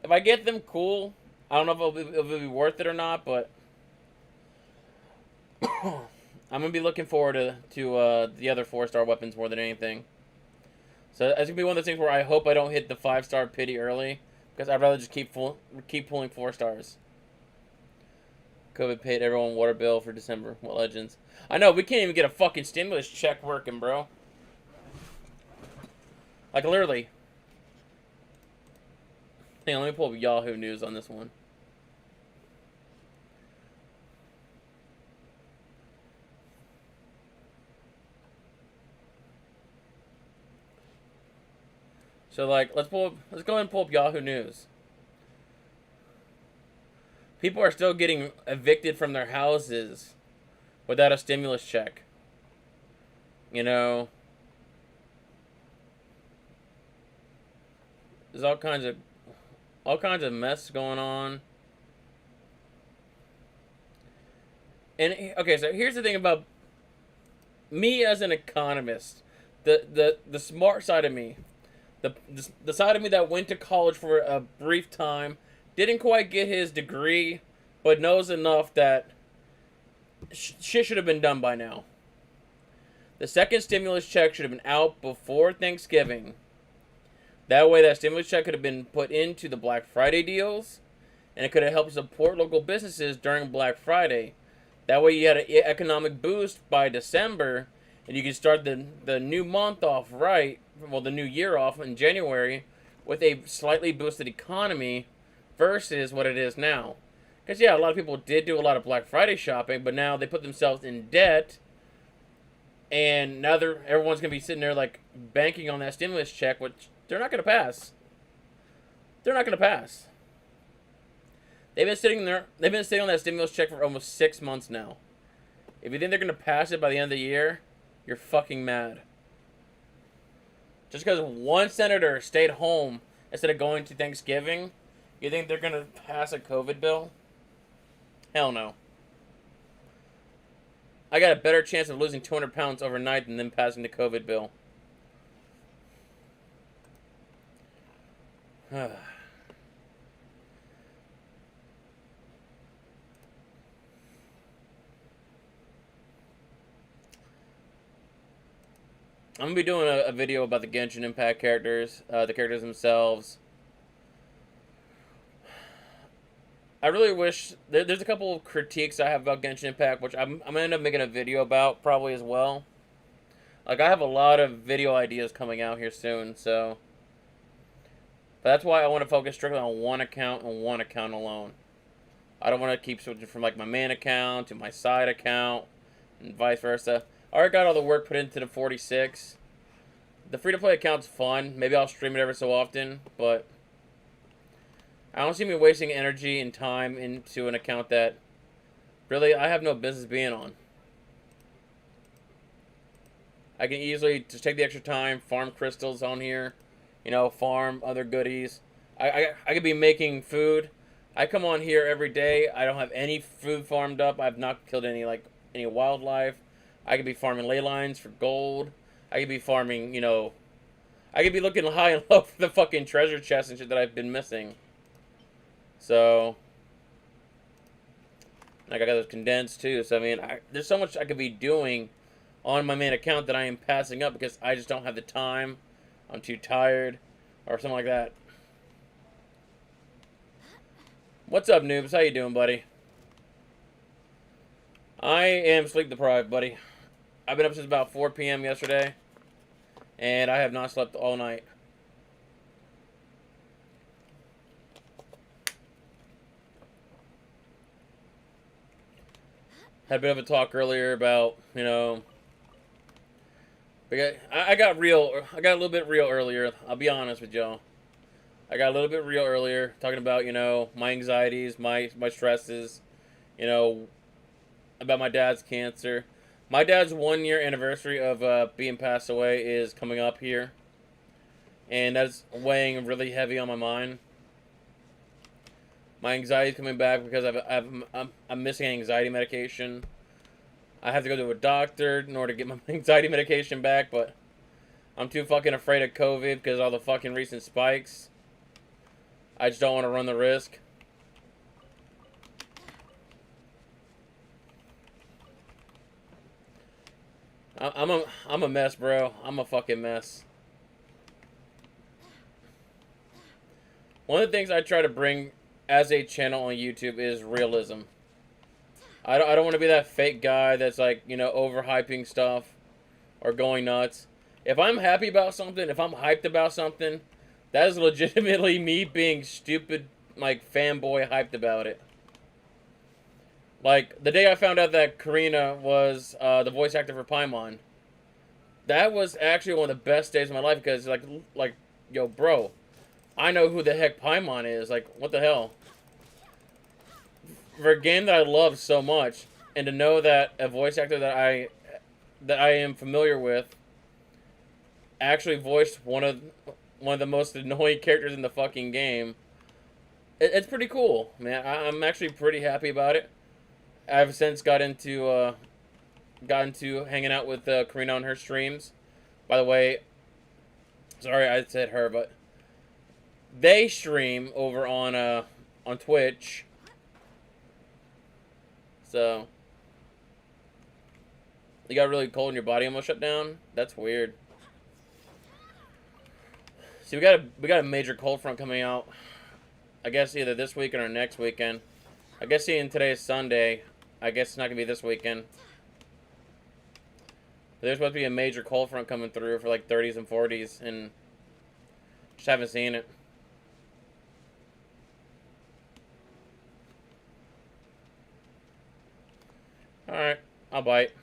If I get them, cool. I don't know if it'll be worth it or not, but I'm going to be looking forward to the other 4-star weapons more than anything. So it's going to be one of those things where I hope I don't hit the 5-star pity early, because I'd rather just keep pulling 4 stars. COVID paid everyone water bill for December. What legends? I know, we can't even get a fucking stimulus check working, bro. Like, literally. Hang on, let me pull up Yahoo News on this one. So, like, let's go ahead and pull up Yahoo News. People are still getting evicted from their houses without a stimulus check. You know, there's all kinds of mess going on. And okay, so here's the thing about me as an economist, the smart side of me, the side of me that went to college for a brief time, didn't quite get his degree, but knows enough that shit should have been done by now. The second stimulus check should have been out before Thanksgiving. That way that stimulus check could have been put into the Black Friday deals, and it could have helped support local businesses during Black Friday. That way you had an economic boost by December, and you can start the new month off right, well, the new year off in January, with a slightly boosted economy versus what it is now. Because, yeah, a lot of people did do a lot of Black Friday shopping, but now they put themselves in debt, and now everyone's going to be sitting there, like, banking on that stimulus check, which they're not going to pass. They're not going to pass. They've been sitting on that stimulus check for almost 6 months now. If you think they're going to pass it by the end of the year, you're fucking mad. Just because one senator stayed home instead of going to Thanksgiving, you think they're going to pass a COVID bill? Hell no. I got a better chance of losing 200 pounds overnight than them passing the COVID bill. I'm gonna be doing a video about the Genshin Impact characters, the characters themselves. I really wish there's a couple of critiques I have about Genshin Impact, which I'm gonna end up making a video about probably as well. Like I have a lot of video ideas coming out here soon, so but that's why I want to focus strictly on one account and one account alone. I don't want to keep switching from like my main account to my side account and vice versa. I already got all the work put into the 46. The free-to-play account's fun. Maybe I'll stream it every so often, but I don't see me wasting energy and time into an account that really I have no business being on. I can easily just take the extra time, farm crystals on here, you know, farm other goodies. I could be making food. I come on here every day. I don't have any food farmed up. I've not killed any wildlife. I could be farming ley lines for gold. I could be farming, you know, I could be looking high and low for the fucking treasure chests and shit that I've been missing. So, like I got those condensed too. So I mean, there's so much I could be doing on my main account that I am passing up because I just don't have the time. I'm too tired, or something like that. What's up, noobs? How you doing, buddy? I am sleep deprived, buddy. I've been up since about 4 p.m. yesterday, and I have not slept all night. Had a bit of a talk earlier about, you know, I got real. I got a little bit real earlier. I'll be honest with y'all. I got a little bit real earlier, talking about, you know, my anxieties, my stresses, you know, about my dad's cancer. My dad's 1 year anniversary of being passed away is coming up here, and that's weighing really heavy on my mind. My anxiety's coming back because I'm missing anxiety medication. I have to go to a doctor in order to get my anxiety medication back, but I'm too fucking afraid of COVID because of all the fucking recent spikes. I just don't want to run the risk. I'm a mess, bro. I'm a fucking mess. One of the things I try to bring as a channel on YouTube is realism. I don't want to be that fake guy that's like, you know, overhyping stuff or going nuts. If I'm happy about something, if I'm hyped about something, that is legitimately me being stupid, like, fanboy hyped about it. Like, the day I found out that Karina was the voice actor for Paimon, that was actually one of the best days of my life because, like, yo, bro, I know who the heck Paimon is. Like, what the hell? For a game that I love so much, and to know that a voice actor that I am familiar with actually voiced one of the most annoying characters in the fucking game, it's pretty cool, man. I'm actually pretty happy about it. I've since got into hanging out with Karina on her streams. By the way, sorry I said her, but they stream over on Twitch. So, you got really cold and your body almost shut down? That's weird. See, we got a major cold front coming out. I guess either this weekend or next weekend. I guess seeing today is Sunday. I guess it's not gonna be this weekend. But there's supposed to be a major cold front coming through for like 30s and 40s, and just haven't seen it. Alright, I'll bite.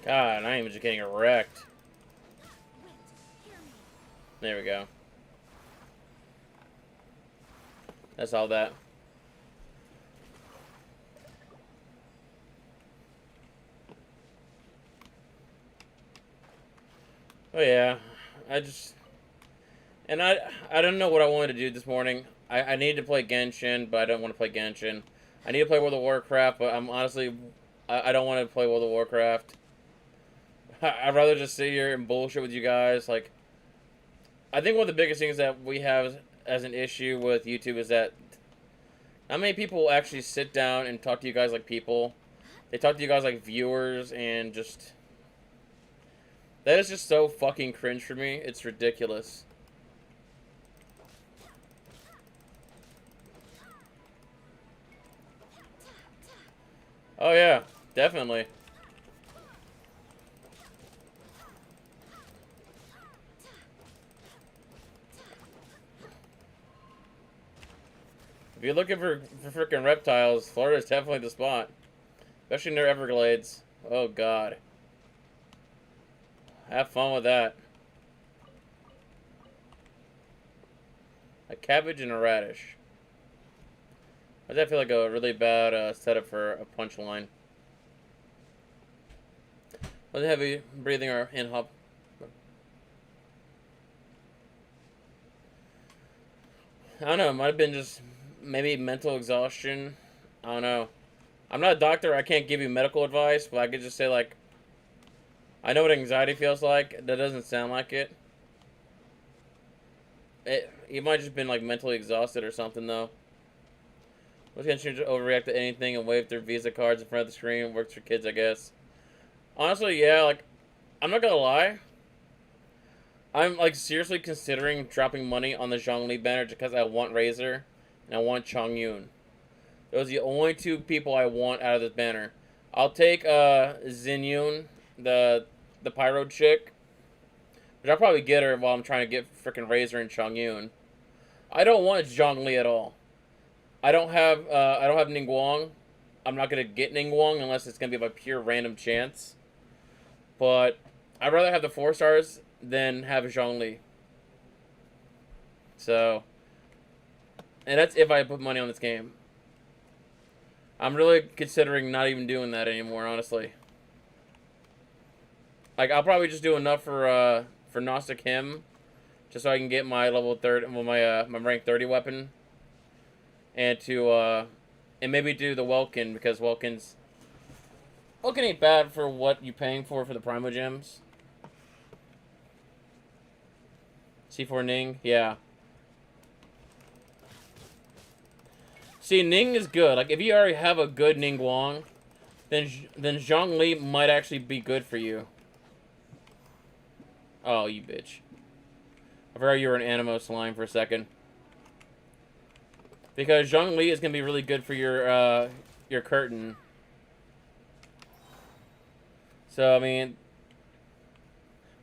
God, I am just getting wrecked. There we go. That's all that. Oh yeah, I just and I don't know what I wanted to do this morning. I needed to play Genshin, but I don't want to play Genshin. I need to play World of Warcraft, but I'm honestly I don't want to play World of Warcraft. I'd rather just sit here and bullshit with you guys. Like, I think one of the biggest things that we have as an issue with YouTube is that not many people actually sit down and talk to you guys like people. They talk to you guys like viewers, and just that is just so fucking cringe for me. It's ridiculous. Oh yeah, definitely. If you're looking for freaking reptiles, Florida is definitely the spot. Especially near Everglades. Oh god. Have fun with that. A cabbage and a radish. Why does that feel like a really bad setup for a punchline? Was it heavy breathing or in-hop? I don't know. It might have been just maybe mental exhaustion. I don't know. I'm not a doctor. I can't give you medical advice, but I could just say, like, I know what anxiety feels like. That doesn't sound like it. You might have just been, like, mentally exhausted or something, though. Most consumers overreact to anything and wave their Visa cards in front of the screen. Works for kids, I guess. Honestly, yeah, like, I'm not gonna lie. I'm, like, seriously considering dropping money on the Zhongli banner just because I want Razor and I want Chongyun. Those are the only two people I want out of this banner. I'll take Xinyun, the pyro chick, but I'll probably get her while I'm trying to get freaking Razor and Chongyun. I don't want Zhongli at all. I don't have Ningguang. I'm not gonna get Ningguang unless it's gonna be by pure random chance. But I'd rather have the 4 stars than have Zhongli. So, and that's if I put money on this game. I'm really considering not even doing that anymore, honestly. Like, I'll probably just do enough for Gnostic Hymn, just so I can get my level 30, well, my rank 30 weapon, and and maybe do the Welkin, because Welkin ain't bad for what you're paying for the Primo Gems. C4 Ning, yeah. See, Ning is good. Like, if you already have a good Ningguang, then Zhongli might actually be good for you. Oh, you bitch. I forgot you were an Animo slime for a second. Because Zhongli is going to be really good for your curtain. So, I mean...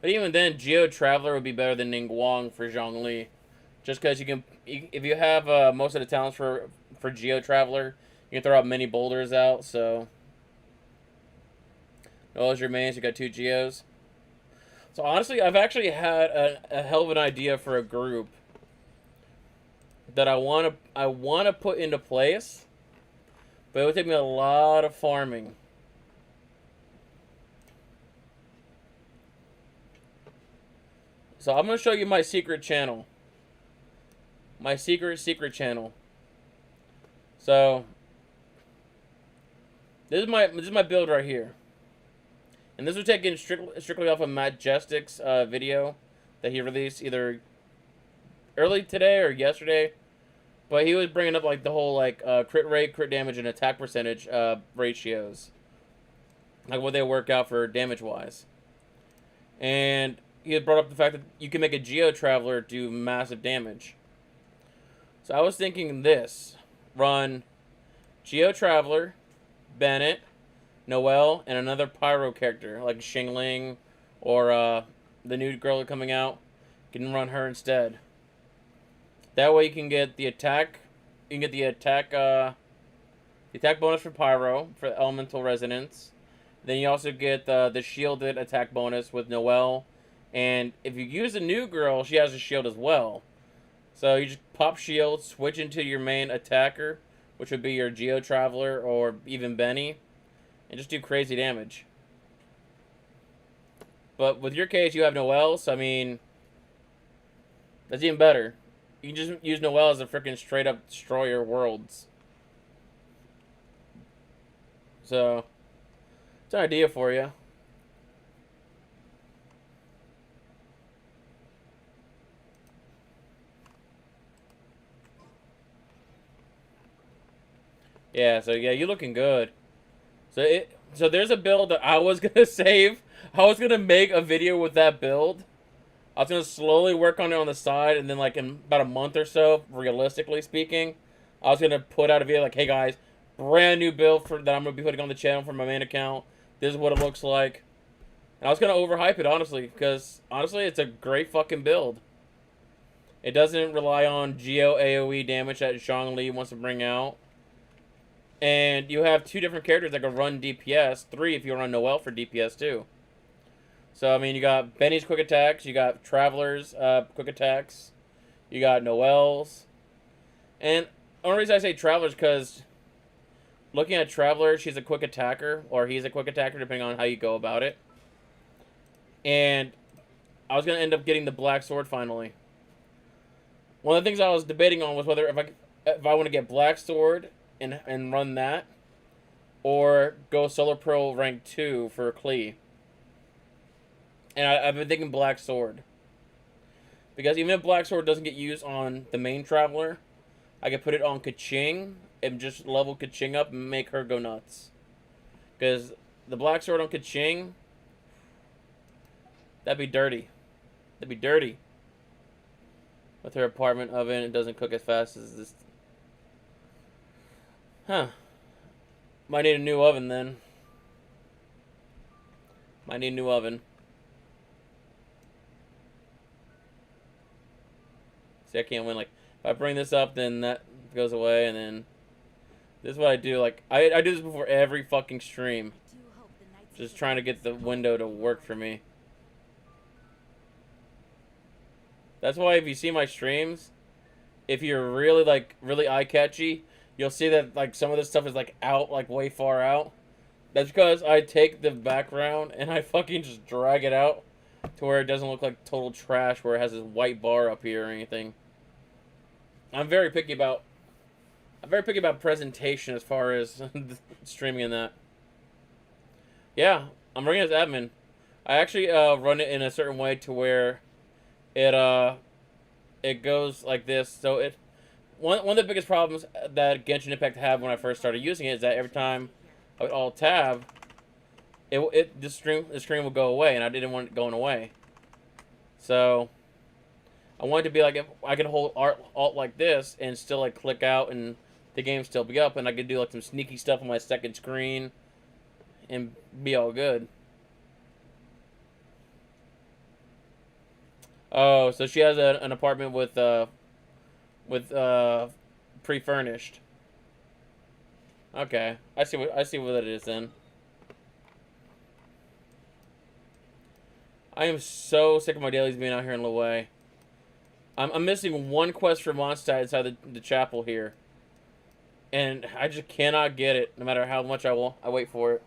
But even then, Geo Traveler would be better than Ningguang for Zhongli. Just because you can... If you have most of the talents for Geo Traveler, you can throw out many boulders out, so... Those are your mains, you got 2 Geos. So honestly, I've actually had a hell of an idea for a group that I want to put into place, but it would take me a lot of farming. So I'm going to show you my secret channel. My secret channel. So this is my build right here. And this was taken strictly off of Majestic's video that he released either early today or yesterday. But he was bringing up like the whole like crit rate, crit damage, and attack percentage ratios. Like what they work out for damage wise. And he had brought up the fact that you can make a Geo Traveler do massive damage. So I was thinking this. Run Geo Traveler, Bennett, Noelle, and another Pyro character, like Xingling, or the new girl coming out. You can run her instead. That way you can get the attack. You can get the attack bonus for Pyro, for Elemental Resonance. Then you also get the shielded attack bonus with Noelle. And if you use a new girl, she has a shield as well. So you just pop shield, switch into your main attacker, which would be your Geo Traveler or even Benny, and just do crazy damage. But with your case, you have Noelle, so I mean, that's even better. You can just use Noelle as a freaking straight up destroyer worlds. So, it's an idea for you. Yeah, so yeah, you're looking good. So there's a build that I was gonna save. I was gonna make a video with that build. I was gonna slowly work on it on the side, and then like in about a month or so, realistically speaking, I was gonna put out a video like, "Hey guys, brand new build for that I'm gonna be putting on the channel for my main account. This is what it looks like." And I was gonna overhype it honestly, because honestly, it's a great fucking build. It doesn't rely on Geo AOE damage that Zhongli wants to bring out. And you have two different characters that can run DPS, three if you run Noelle for DPS too. So, I mean, you got Benny's quick attacks, you got Traveler's quick attacks, you got Noelle's. And the only reason I say Traveler's because looking at Traveler, she's a quick attacker, or he's a quick attacker, depending on how you go about it. And I was going to end up getting the Black Sword finally. One of the things I was debating on was whether if I want to get Black Sword and run that, or go Solar Pearl rank 2 for Klee. And I've been thinking Black Sword. Because even if Black Sword doesn't get used on the main Traveler, I could put it on Keqing and just level Keqing up and make her go nuts. Because the Black Sword on Keqing, that'd be dirty. That'd be dirty. With her apartment oven, it doesn't cook as fast as this. Huh. Might need a new oven then. Might need a new oven. See, I can't win. Like, if I bring this up, then that goes away, and then this is what I do. Like, I do this before every fucking stream. Just trying to get the window to work for me. That's why if you see my streams, if you're really, like, really eye-catchy, you'll see that, like, some of this stuff is, like, out, like, way far out. That's because I take the background and I fucking just drag it out to where it doesn't look like total trash, where it has this white bar up here or anything. I'm very picky about presentation as far as streaming and that. Yeah, I'm running as admin. I actually run it in a certain way to where it goes like this. So one of the biggest problems that Genshin Impact had when I first started using it is that every time I would alt tab, the screen would go away, and I didn't want it going away. So I wanted to be like, if I could hold alt like this and still like click out and the game still be up, and I could do like some sneaky stuff on my second screen and be all good. Oh, so she has an apartment with pre-furnished. Okay, I see what it is then. I am so sick of my dailies being out here in Liyue. I'm missing one quest for Mondstadt inside the chapel here, and I just cannot get it, no matter how much I wait for it.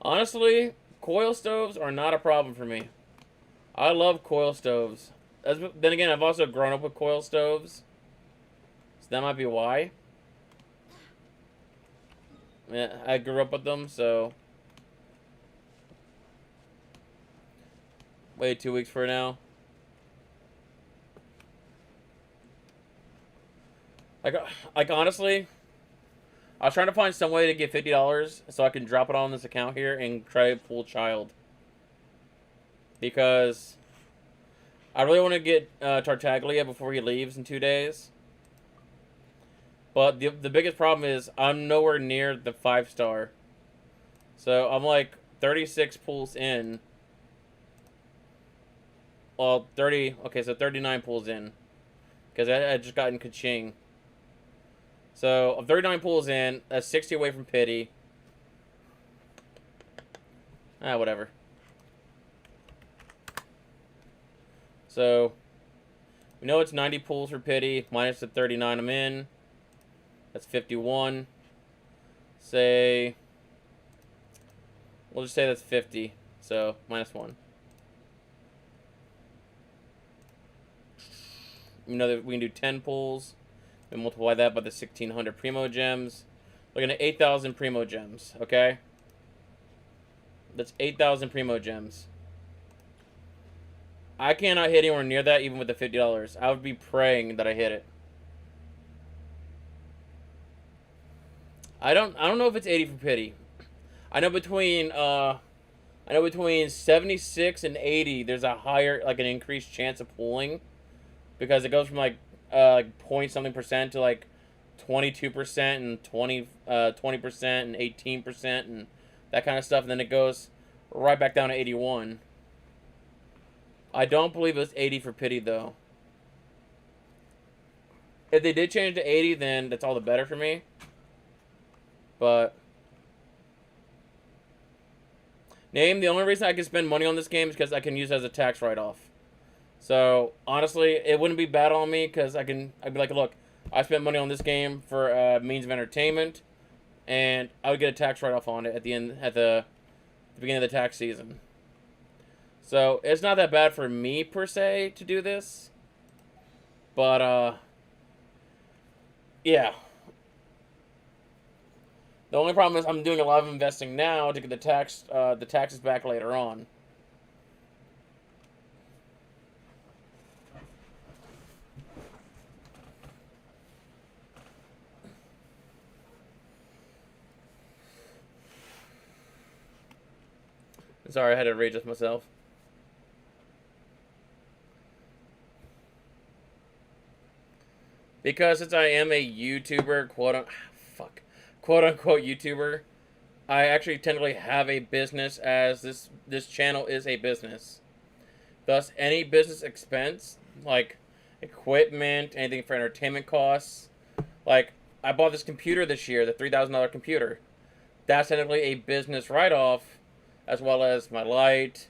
Honestly, coil stoves are not a problem for me. I love coil stoves. Then again, I've also grown up with coil stoves, so that might be why. Yeah, I grew up with them, so wait 2 weeks for now. Like honestly, I was trying to find some way to get $50 so I can drop it on this account here and try to pull Child. Because I really want to get Tartaglia before he leaves in 2 days. But the biggest problem is I'm nowhere near the 5-star. So I'm like 36 pulls in. Well, 30, okay, so 39 pulls in. because I just gotten Kaching. So, 39 pulls in. That's 60 away from Pity. Whatever. So, we know it's 90 pulls for Pity. Minus the 39 I'm in. That's 51. Say... We'll just say that's 50. So, minus 1. You know that we can do 10 pulls. And multiply that by the 1,600 Primo Gems. Looking at 8,000 Primo Gems, okay? That's 8,000 Primo Gems. I cannot hit anywhere near that even with the $50. I would be praying that I hit it. I don't know if it's 80 for Pity. I know between 76 and 80 there's a higher, like an increased chance of pulling. Because it goes from like point something percent to like 22% and 20% and 18% and that kind of stuff, and then it goes right back down to 81. I don't believe it was 80 for Pity though. If they did change to 80, then that's all the better for me. But the only reason I can spend money on this game is because I can use it as a tax write-off. So, honestly, it wouldn't be bad on me because I'd be like, look, I spent money on this game for means of entertainment, and I would get a tax write-off on it at the beginning of the tax season. So, it's not that bad for me, per se, to do this. But, yeah. The only problem is I'm doing a lot of investing now to get the taxes back later on. Sorry, I had to readjust myself. Because since I am a YouTuber, quote unquote YouTuber, I actually technically have a business, as this channel is a business. Thus, any business expense, like equipment, anything for entertainment costs, like I bought this computer this year, the $3,000 computer. That's technically a business write-off, as well as my light,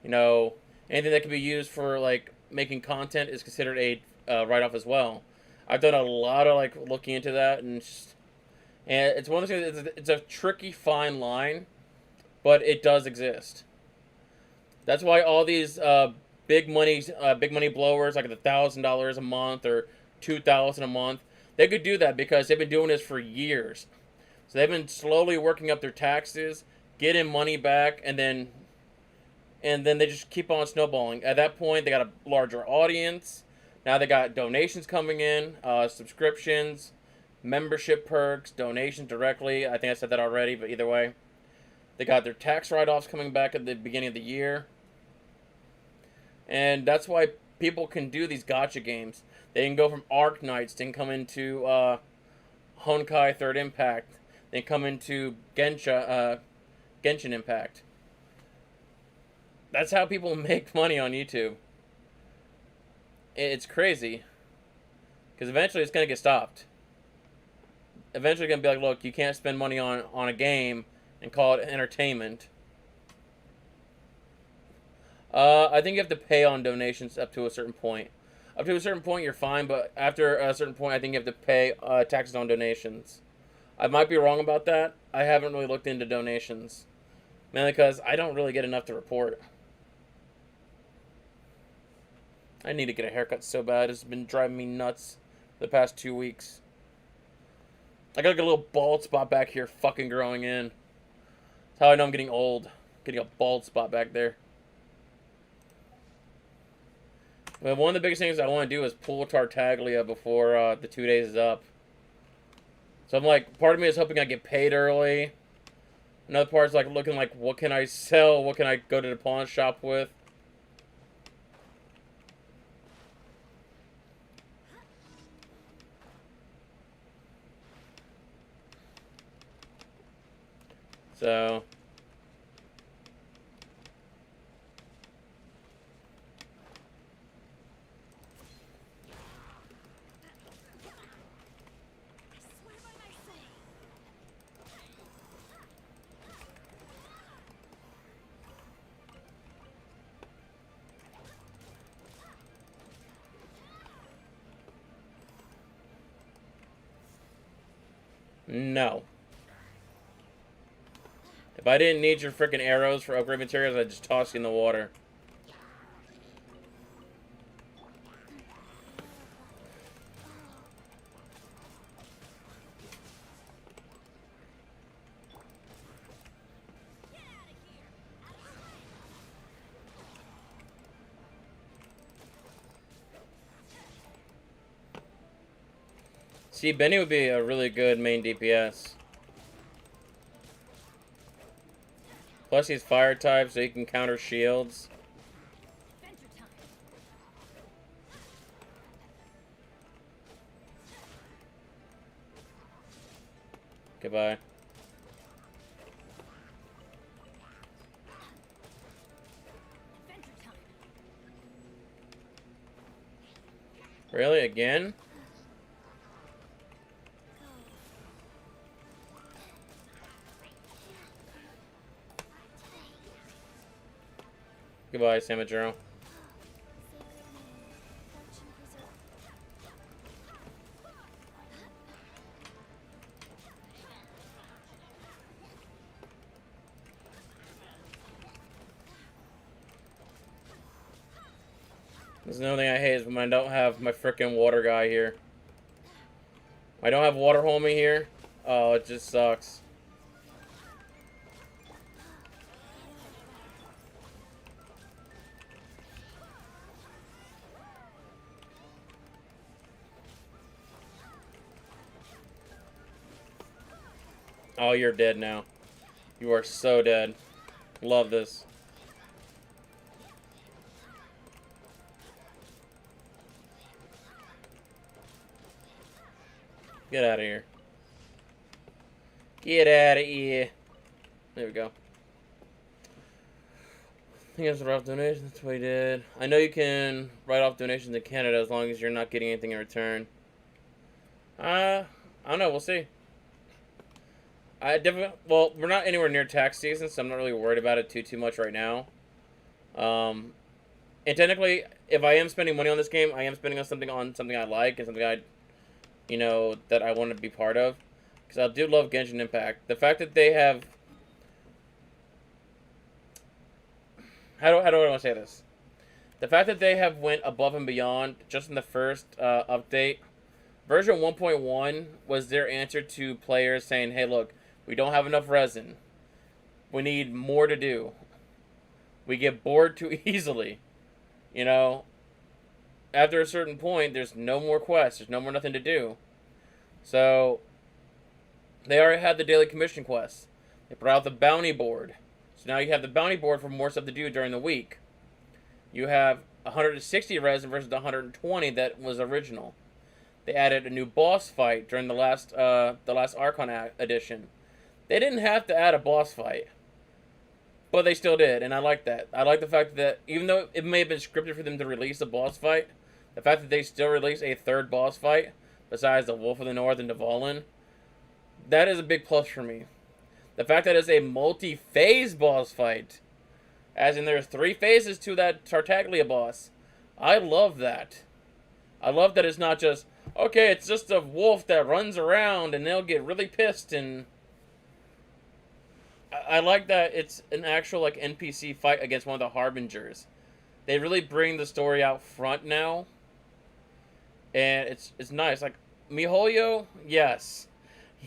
anything that can be used for like making content is considered a write-off as well. I've done a lot of like looking into that, and it's one of those things. It's a tricky fine line, but it does exist. That's why all these big money blowers, like $1,000 a month or $2,000 a month, they could do that because they've been doing this for years. So they've been slowly working up their taxes, getting money back, and then they just keep on snowballing. At that point, they got a larger audience. Now they got donations coming in, subscriptions, membership perks, donations directly. I think I said that already, but either way. They got their tax write-offs coming back at the beginning of the year. And that's why people can do these gacha games. They can go from Arc Knights, they can come into Honkai Third Impact. They come into Genshin Impact. That's how people make money on YouTube. It's crazy. Because eventually it's going to get stopped. Eventually going to be like, look, you can't spend money on a game and call it entertainment. I think you have to pay on donations up to a certain point. Up to a certain point, you're fine, but after a certain point, I think you have to pay taxes on donations. I might be wrong about that. I haven't really looked into donations. Mainly because I don't really get enough to report. I need to get a haircut so bad. It's been driving me nuts the past 2 weeks. I got like a little bald spot back here fucking growing in. That's how I know I'm getting old. Getting a bald spot back there. But one of the biggest things I want to do is pull Tartaglia before the 2 days is up. So I'm like, part of me is hoping I get paid early. Another part is like looking like, what can I sell? What can I go to the pawn shop with? So No. If I didn't need your freaking arrows for upgrade materials, I'd just toss you in the water. See, Benny would be a really good main DPS. Plus he's fire type, so he can counter shields. Goodbye. Really? Again? Goodbye, Samajiro. There's another thing I hate is when I don't have my frickin' water guy here. I don't have water homie here. Oh, it just sucks. Oh, you're dead now. You are so dead. Love this. Get out of here. Get out of here. There we go. I think that's write off donations. That's what he did. I know you can write off donations in Canada as long as you're not getting anything in return. I don't know. We'll see. Well, we're not anywhere near tax season, so I'm not really worried about it too much right now. And technically, if I am spending money on this game, I am spending on something I like and something that I want to be part of. Because I do love Genshin Impact. The fact that they have... How do I want to say this? The fact that they have went above and beyond just in the first update. Version 1.1 was their answer to players saying, hey, look, we don't have enough resin. We need more to do. We get bored too easily. You know, after a certain point, there's no more quests. There's no more nothing to do. So, they already had the daily commission quests. They brought out the bounty board. So now you have the bounty board for more stuff to do during the week. You have 160 resin versus the 120 that was original. They added a new boss fight during the last Archon edition. They didn't have to add a boss fight, but they still did, and I like that. I like the fact that even though it may have been scripted for them to release a boss fight, the fact that they still released a third boss fight besides the Wolf of the North and Dvalin, that is a big plus for me. The fact that it's a multi-phase boss fight, as in there's 3 phases to that Tartaglia boss, I love that. I love that it's not just, okay, it's just a wolf that runs around and they'll get really pissed, and I like that it's an actual like NPC fight against one of the Harbingers. They really bring the story out front now, and it's nice. Like MiHoYo, yes,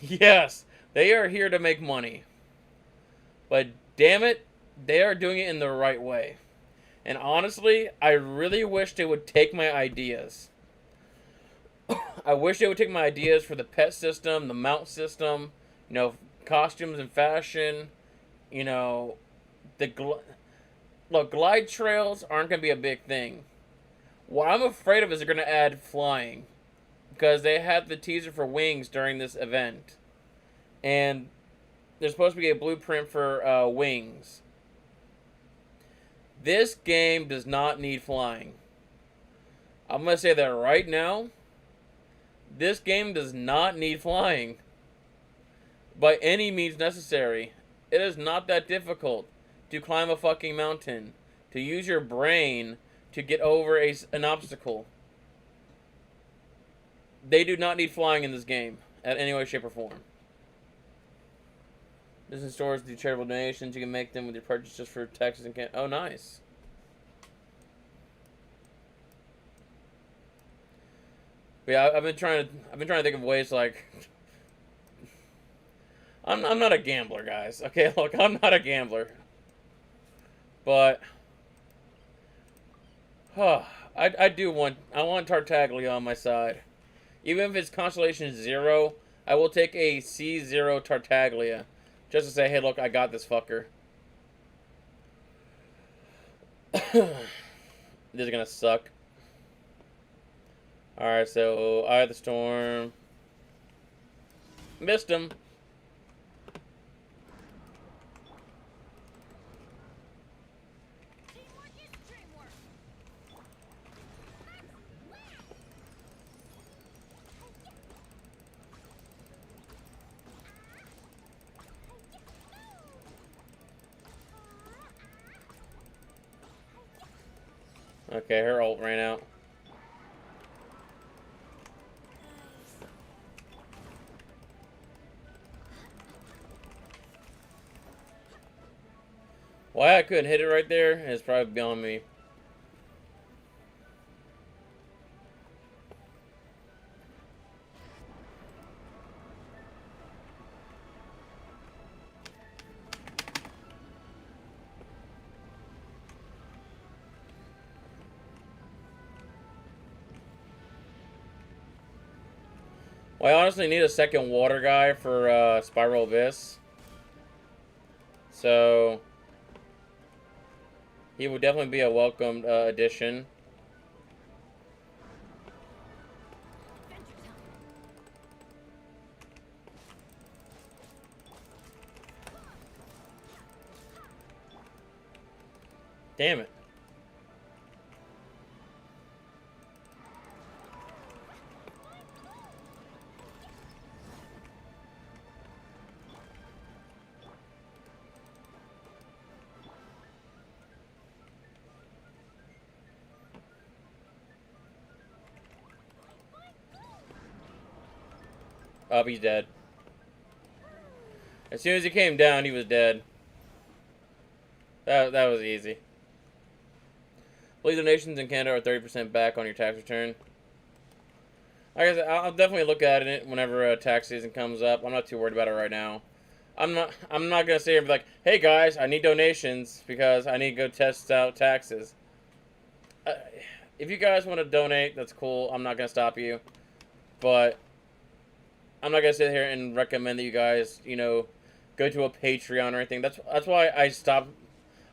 yes, they are here to make money, but damn it, they are doing it in the right way. And honestly, I really wish they would take my ideas. I wish they would take my ideas for the pet system, the mount system, you know, costumes and fashion, you know, look, glide trails aren't going to be a big thing. What I'm afraid of is they're going to add flying, because they had the teaser for wings during this event, and there's supposed to be a blueprint for wings. This game does not need flying. I'm going to say that right now. This game does not need flying by any means necessary. It is not that difficult to climb a fucking mountain, to use your brain to get over an obstacle. They do not need flying in this game at any way, shape, or form. Business stores do charitable donations. You can make them with your purchase just for taxes and can. Oh, nice. But yeah, I've been trying to think of ways like. I'm not a gambler, guys. Okay, look, I'm not a gambler. But I want Tartaglia on my side. Even if it's constellation 0, I will take a C0 Tartaglia. Just to say, hey, look, I got this fucker. This is gonna suck. Alright, so Eye of the Storm. Missed him. Okay, her ult ran out. Why I couldn't hit it right there is probably beyond me. Well, I honestly need a second water guy for Spiral Abyss. So he would definitely be a welcomed addition. Damn it. Oh, he's dead. As soon as he came down, he was dead. That was easy. Believe donations in Canada are 30% back on your tax return. Like I said, I'll definitely look at it whenever tax season comes up. I'm not too worried about it right now. I'm not gonna sit here and be like, hey guys, I need donations because I need to go test out taxes. If you guys want to donate, that's cool. I'm not gonna stop you, but I'm not gonna sit here and recommend that you guys, go to a Patreon or anything. That's why I stopped.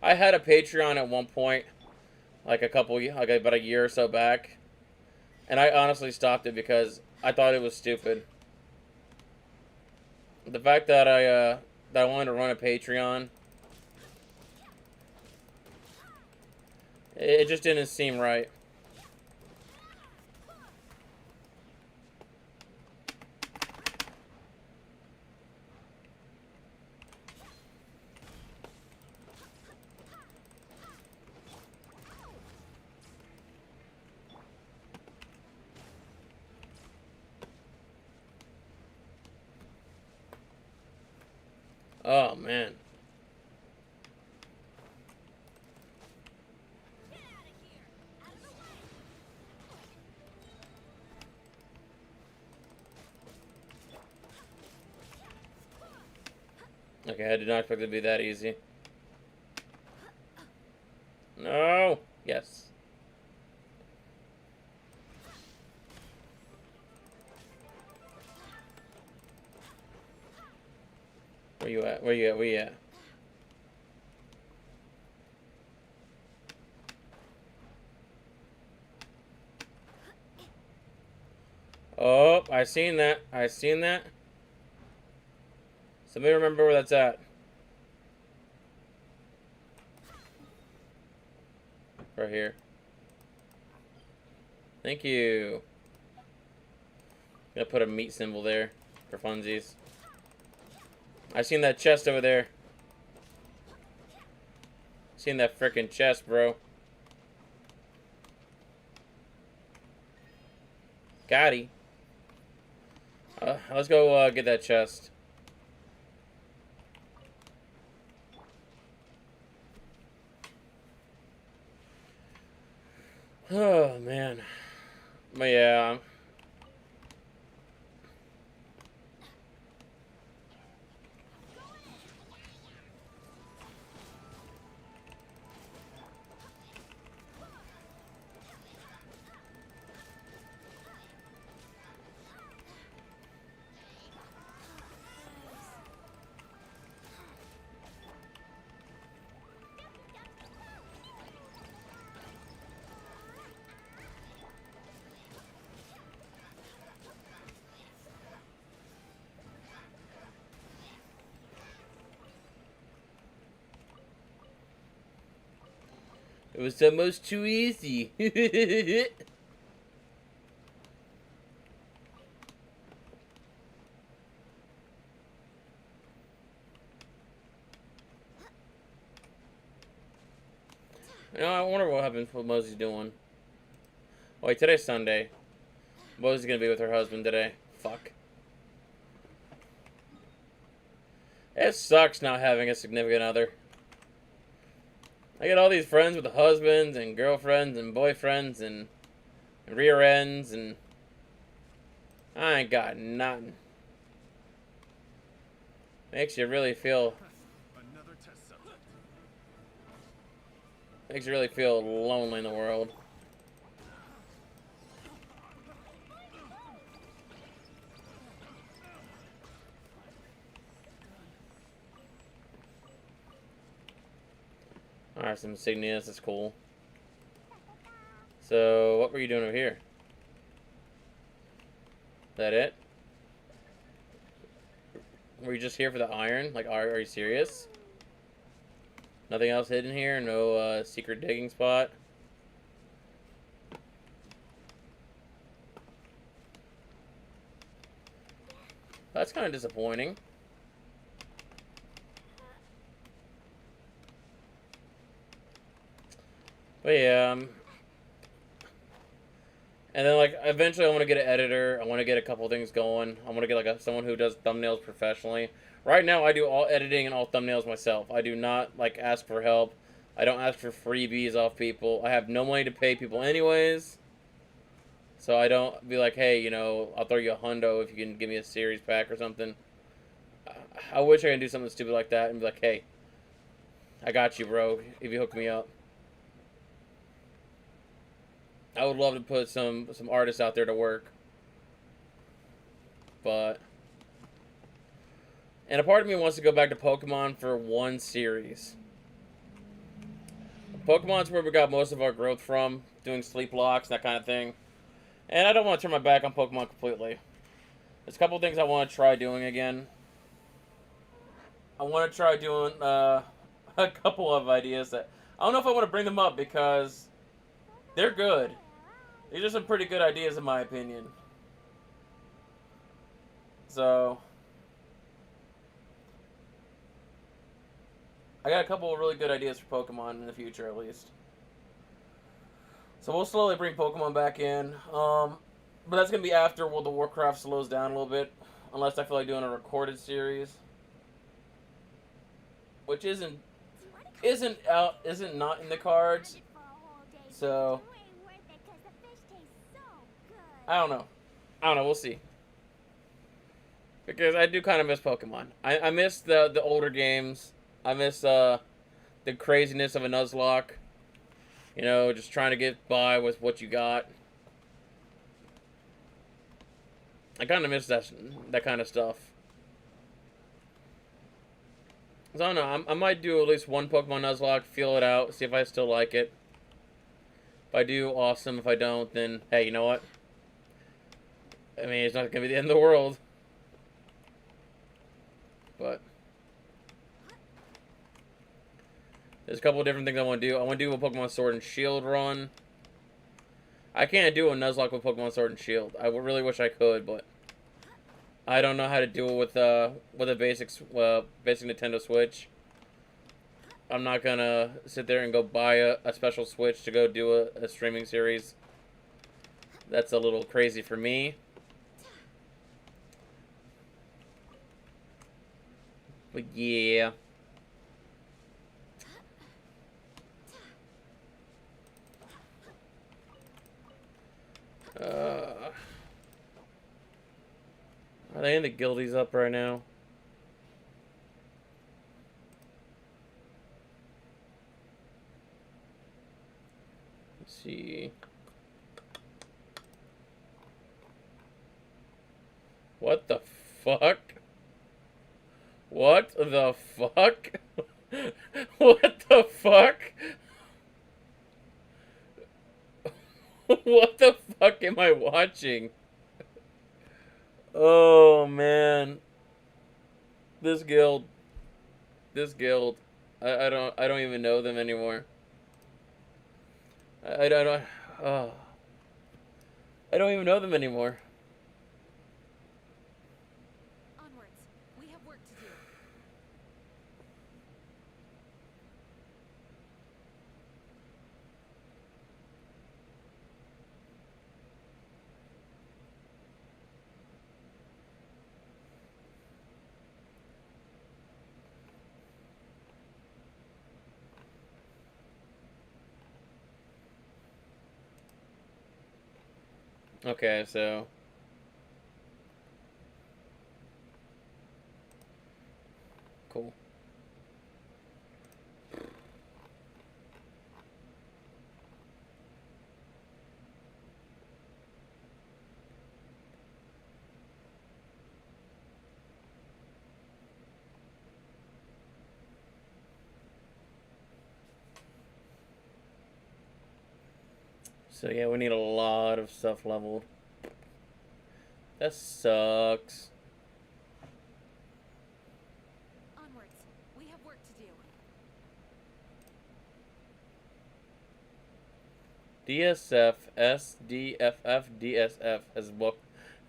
I had a Patreon at one point, like about a year or so back, and I honestly stopped it because I thought it was stupid. The fact that I wanted to run a Patreon, it just didn't seem right. Oh man. Okay, I did not expect it to be that easy. No. Yes. Where you at? Where you at? Where you at? Oh, I seen that. I seen that. Somebody remember where that's at. Right here. Thank you. Gonna put a meat symbol there for funsies. I seen that chest over there. Seen that frickin' chest, bro. Got he. Let's go get that chest. Oh man, but yeah. It was almost too easy. You know, I wonder what happens. What Mosey's doing. Wait, today's Sunday. Mosey's gonna be with her husband today. Fuck. It sucks not having a significant other. I get all these friends with husbands and girlfriends and boyfriends and rear ends, and I ain't got nothing. Makes you really feel. Makes you really feel lonely in the world. Alright, some insignias, that's cool. So, what were you doing over here? Is that it? Were you just here for the iron? Like, are you serious? Nothing else hidden here? No secret digging spot? That's kind of disappointing. But yeah, and then like eventually I want to get an editor. I want to get a couple things going. I want to get like someone who does thumbnails professionally. Right now I do all editing and all thumbnails myself. I do not like ask for help. I don't ask for freebies off people. I have no money to pay people anyways. So I don't be like, hey, you know, I'll throw you a hundo if you can give me a series pack or something. I wish I could do something stupid like that and be like, hey, I got you, bro, if you hook me up. I would love to put some artists out there to work. But and a part of me wants to go back to Pokemon for one series. Pokemon's where we got most of our growth from, doing sleep locks, that kind of thing. And I don't want to turn my back on Pokemon completely. There's a couple things I want to try doing again. I want to try doing a couple of ideas that I don't know if I want to bring them up because they're good. These are some pretty good ideas in my opinion. So I got a couple of really good ideas for Pokemon in the future, at least. So we'll slowly bring Pokemon back in. But that's going to be after World of Warcraft slows down a little bit. Unless I feel like doing a recorded series. Which isn't not in the cards. So I don't know. We'll see. Because I do kind of miss Pokemon. I miss the older games. I miss the craziness of a Nuzlocke. You know, just trying to get by with what you got. I kind of miss that kind of stuff. So I don't know. I might do at least one Pokemon Nuzlocke, feel it out, see if I still like it. If I do, awesome. If I don't, then hey, you know what? I mean, it's not gonna be the end of the world. But there's a couple of different things I want to do. I want to do a Pokemon Sword and Shield run. I can't do a Nuzlocke with Pokemon Sword and Shield. I really wish I could, but I don't know how to do it with a basic Nintendo Switch. I'm not gonna sit there and go buy a special Switch to go do a streaming series. That's a little crazy for me. But yeah. they in the guildies up right now? Let's see. What the fuck? What the fuck? What the fuck? What the fuck am I watching? Oh man. This guild. This guild. I don't even know them anymore. I don't oh. I don't even know them anymore. Onwards. We have work to do. Okay, so cool. So yeah, we need a lot of stuff leveled. That sucks. Onwards. We have work to do. DSF SDFF DSF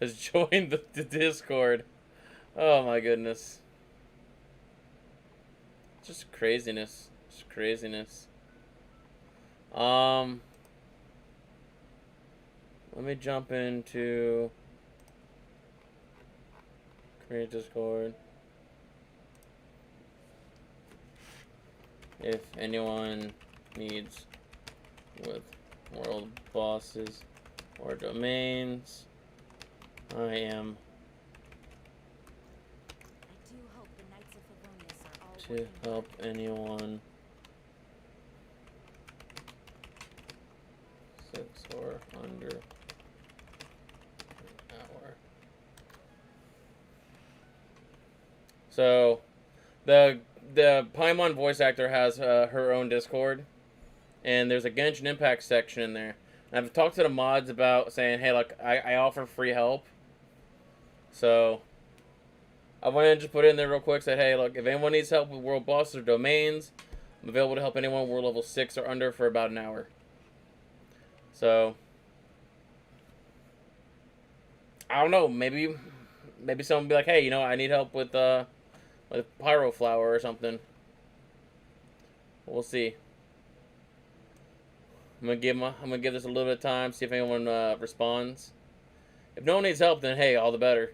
has joined the Discord. Oh my goodness. Just craziness. Just craziness. Let me jump into create Discord. If anyone needs with world bosses or domains, I am I do hope the Knights of Favonius are all to working help hard. anyone 6 or under an hour. So the Paimon voice actor has her own Discord, and there's a Genshin Impact section in there. And I've talked to the mods about saying, hey, look, I offer free help. So I went and just put it in there real quick. Said, hey, look, if anyone needs help with world bosses or domains, I'm available to help anyone world level 6 or under for about an hour. So I don't know. Maybe someone will be like, hey, you know, I need help with Pyro Flower or something. We'll see. I'm gonna give this a little bit of time, see if anyone responds. If no one needs help, then hey, all the better.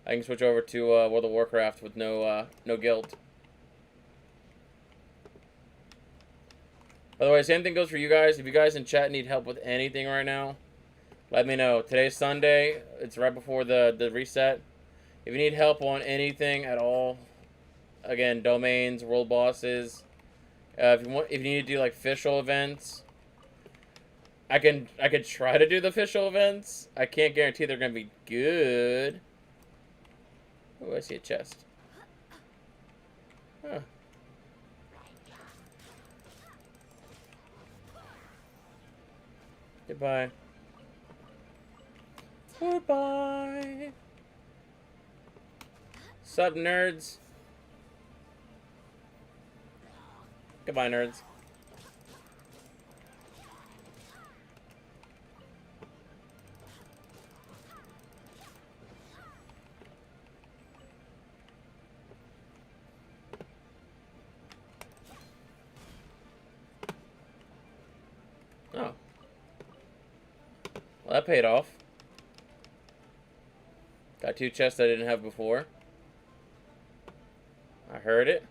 I can switch over to World of Warcraft with no guilt. By the way, same thing goes for you guys. If you guys in chat need help with anything right now, let me know. Today's Sunday. It's right before the reset. If you need help on anything at all, again, domains, world bosses. If you need to do like official events, I could try to do the official events. I can't guarantee they're gonna be good. Oh, I see a chest. Huh. Goodbye. Goodbye. Sup, nerds? Goodbye, nerds. Oh. Well, that paid off. Got 2 chests I didn't have before. I heard it.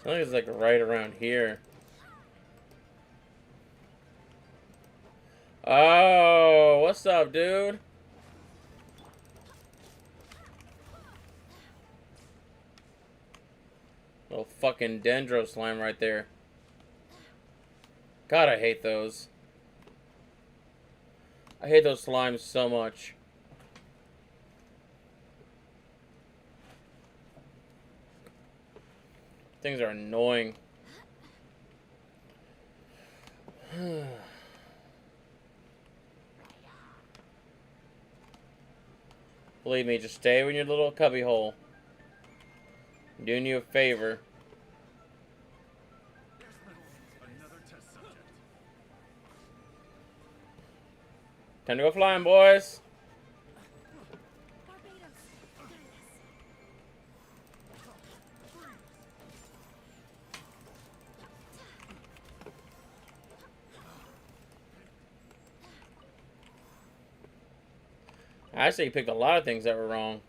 I think it's like right around here. Oh, what's up, dude? Little fucking dendro slime right there. God, I hate those. I hate those slimes so much. Things are annoying. Believe me, just stay in your little cubby hole. I'm doing you a favor. Time to go flying, boys. Barbados, got this. I actually picked a lot of things that were wrong.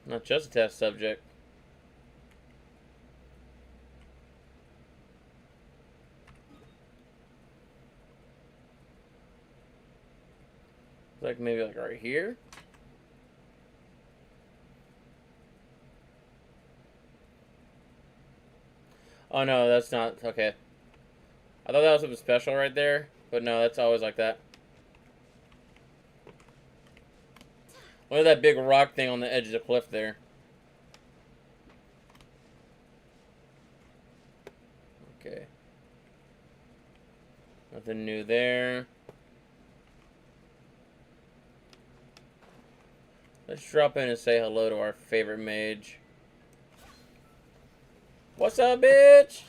Not just a test subject. Like maybe like right here. Oh no, that's not okay. I thought that was something special right there, but no, that's always like that. Look at that big rock thing on the edge of the cliff there. Okay. Nothing new there. Let's drop in and say hello to our favorite mage. What's up, bitch?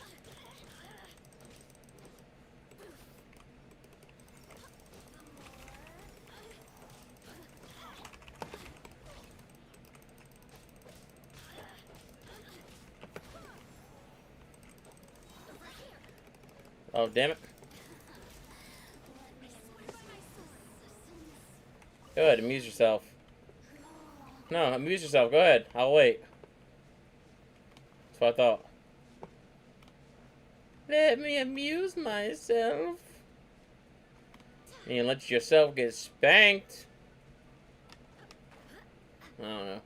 Oh, damn it. Go ahead, amuse yourself. No, amuse yourself. Go ahead. I'll wait. That's what I thought. Let me amuse myself. You let yourself get spanked. I don't know.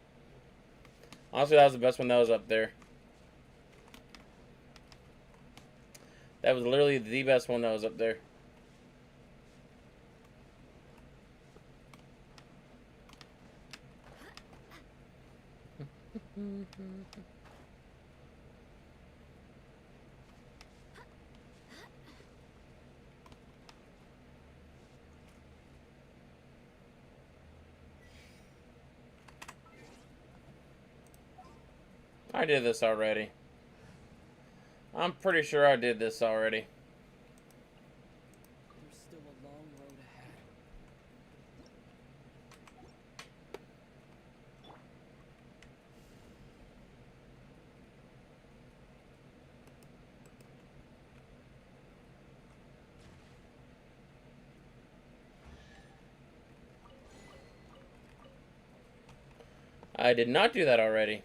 Honestly, that was the best one that was up there. That was literally the best one that was up there. I did this already. I'm pretty sure I did this already. There's still a long road ahead. I did not do that already.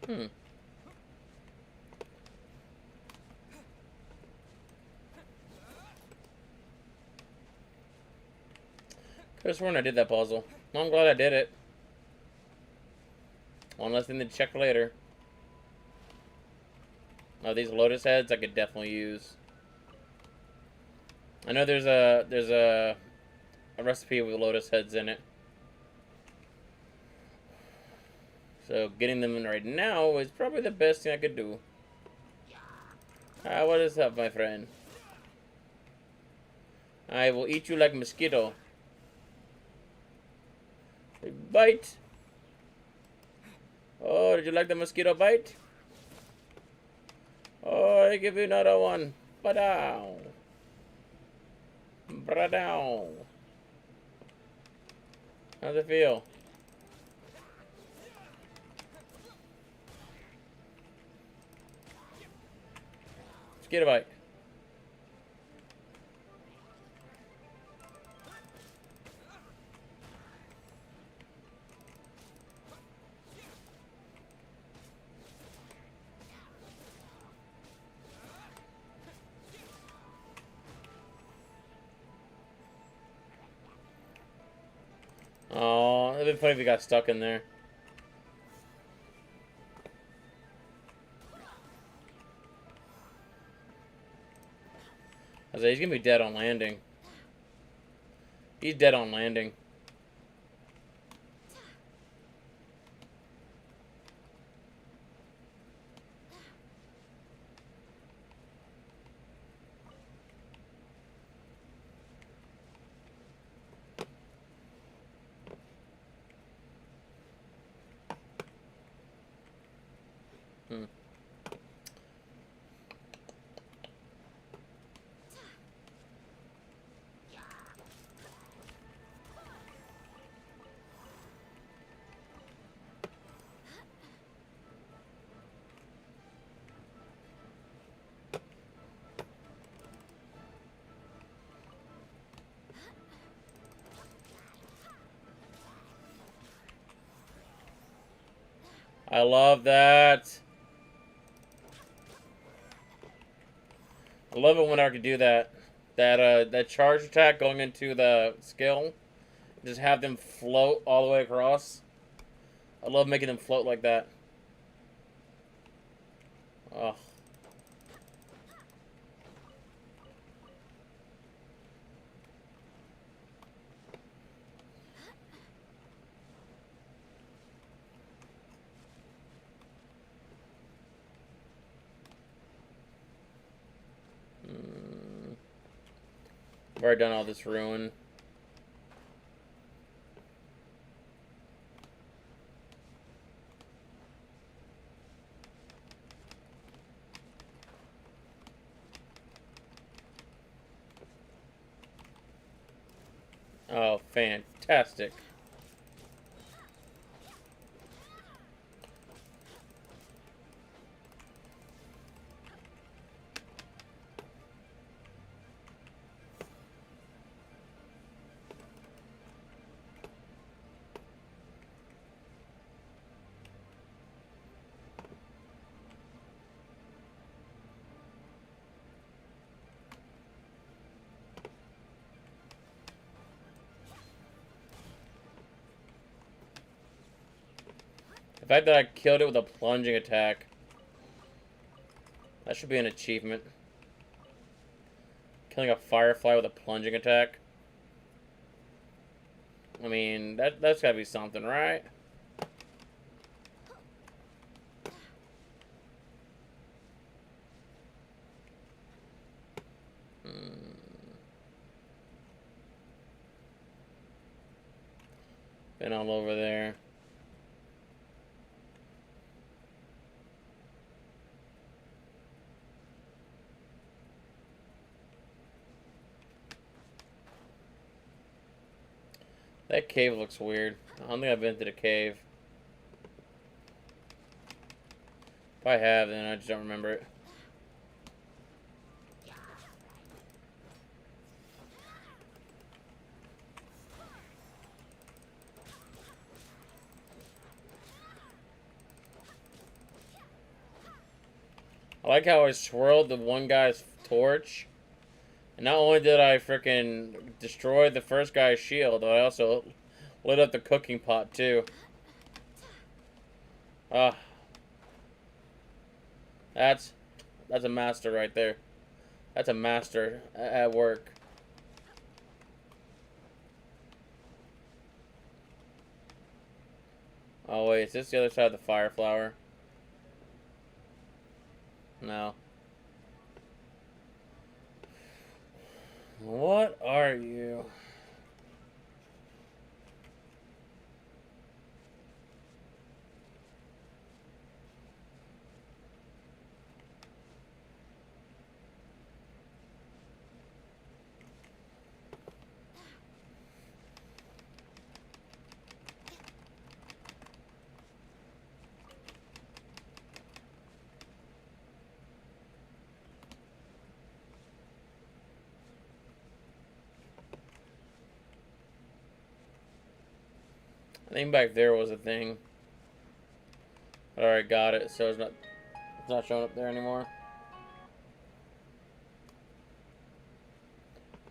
Hmm. Could have sworn I did that puzzle. Well, I'm glad I did it. One less thing to check later. Oh, these lotus heads I could definitely use. I know there's a recipe with lotus heads in it. So getting them in right now is probably the best thing I could do. What is up, my friend? I will eat you like a mosquito. Bite. Oh, did you like the mosquito bite? Oh, I give you another one. Ba-dow. Bra-dow. How's it feel? Mosquito bite. Oh, it'd be funny if he got stuck in there. I was like, he's gonna be dead on landing. He's dead on landing. Hmm. I love that. I love it when I can do that. That charge attack going into the skill. Just have them float all the way across. I love making them float like that. Oh. I've already done all this ruin. Oh, fantastic. The fact that I killed it with a plunging attack. That should be an achievement. Killing a firefly with a plunging attack. I mean, that's gotta be something, right? Been all over there. That cave looks weird. I don't think I've been to the cave. If I have, then I just don't remember it. I like how I swirled the one guy's torch. And not only did I freaking destroy the first guy's shield, but I also lit up the cooking pot too. Ah, that's a master right there. That's a master at work. Oh wait, is this the other side of the fire flower? No. What are you? I think back there was a thing. But I already got it, so it's not showing up there anymore.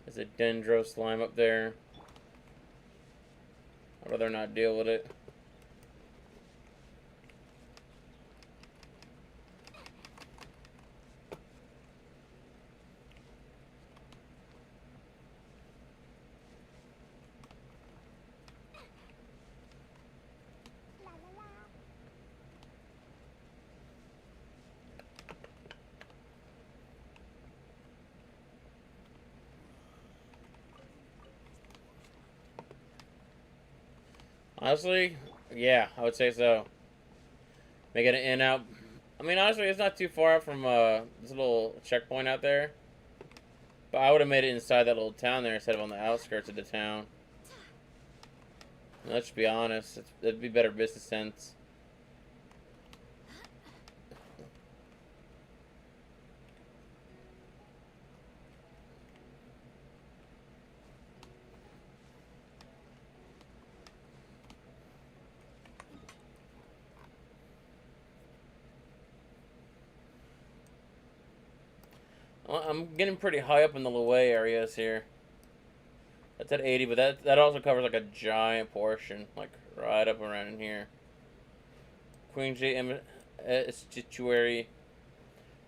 There's a Dendro slime up there. I'd rather not deal with it. Honestly, yeah, I would say so. Make it an in out. I mean, honestly, it's not too far out from this little checkpoint out there. But I would have made it inside that little town there instead of on the outskirts of the town. Let's be honest, it'd be better business sense. I'm getting pretty high up in the Lue areas here. That's at 80, but that also covers like a giant portion, like right up around in here. Queen J Estuary.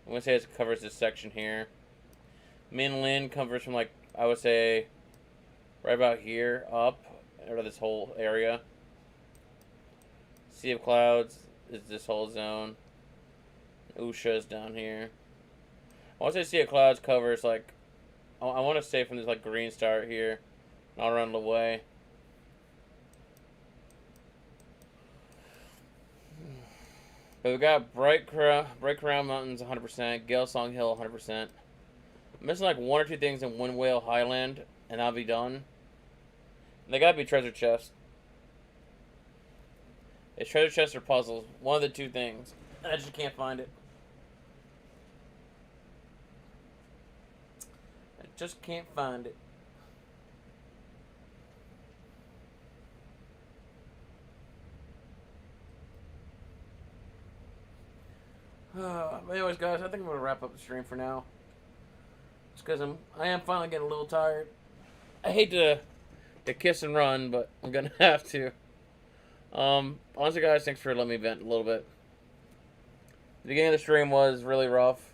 I'm gonna say it covers this section here. Min Lin covers from like I would say right about here up, out of this whole area. Sea of Clouds is this whole zone. Usha is down here. I want to say Sea of Clouds covers like I want to say from this like green star here, all around the way. But we got Bright Crown Mountains 100%, Gale Song Hill 100%. I'm missing like one or two things in Wind Whale Highland, and I'll be done. And they gotta be treasure chests. It's treasure chests or puzzles. One of the two things. I just can't find it. I just can't find it. But anyways, guys, I think I'm gonna wrap up the stream for now. Just because I am finally getting a little tired. I hate to kiss and run, but I'm gonna have to. Honestly, guys, thanks for letting me vent a little bit. The beginning of the stream was really rough.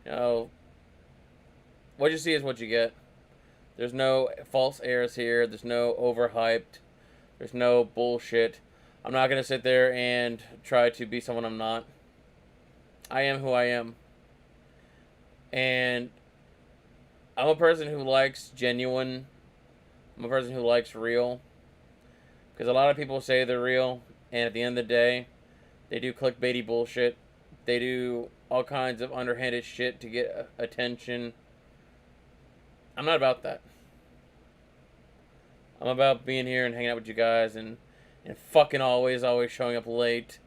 You know, what you see is what you get. There's no false airs here. There's no overhyped. There's no bullshit. I'm not gonna sit there and try to be someone I'm not. I am who I am. And I'm a person who likes genuine. I'm a person who likes real. Because a lot of people say they're real, and at the end of the day, they do clickbaity bullshit. They do all kinds of underhanded shit to get attention. I'm not about that. I'm about being here and hanging out with you guys and fucking always showing up late.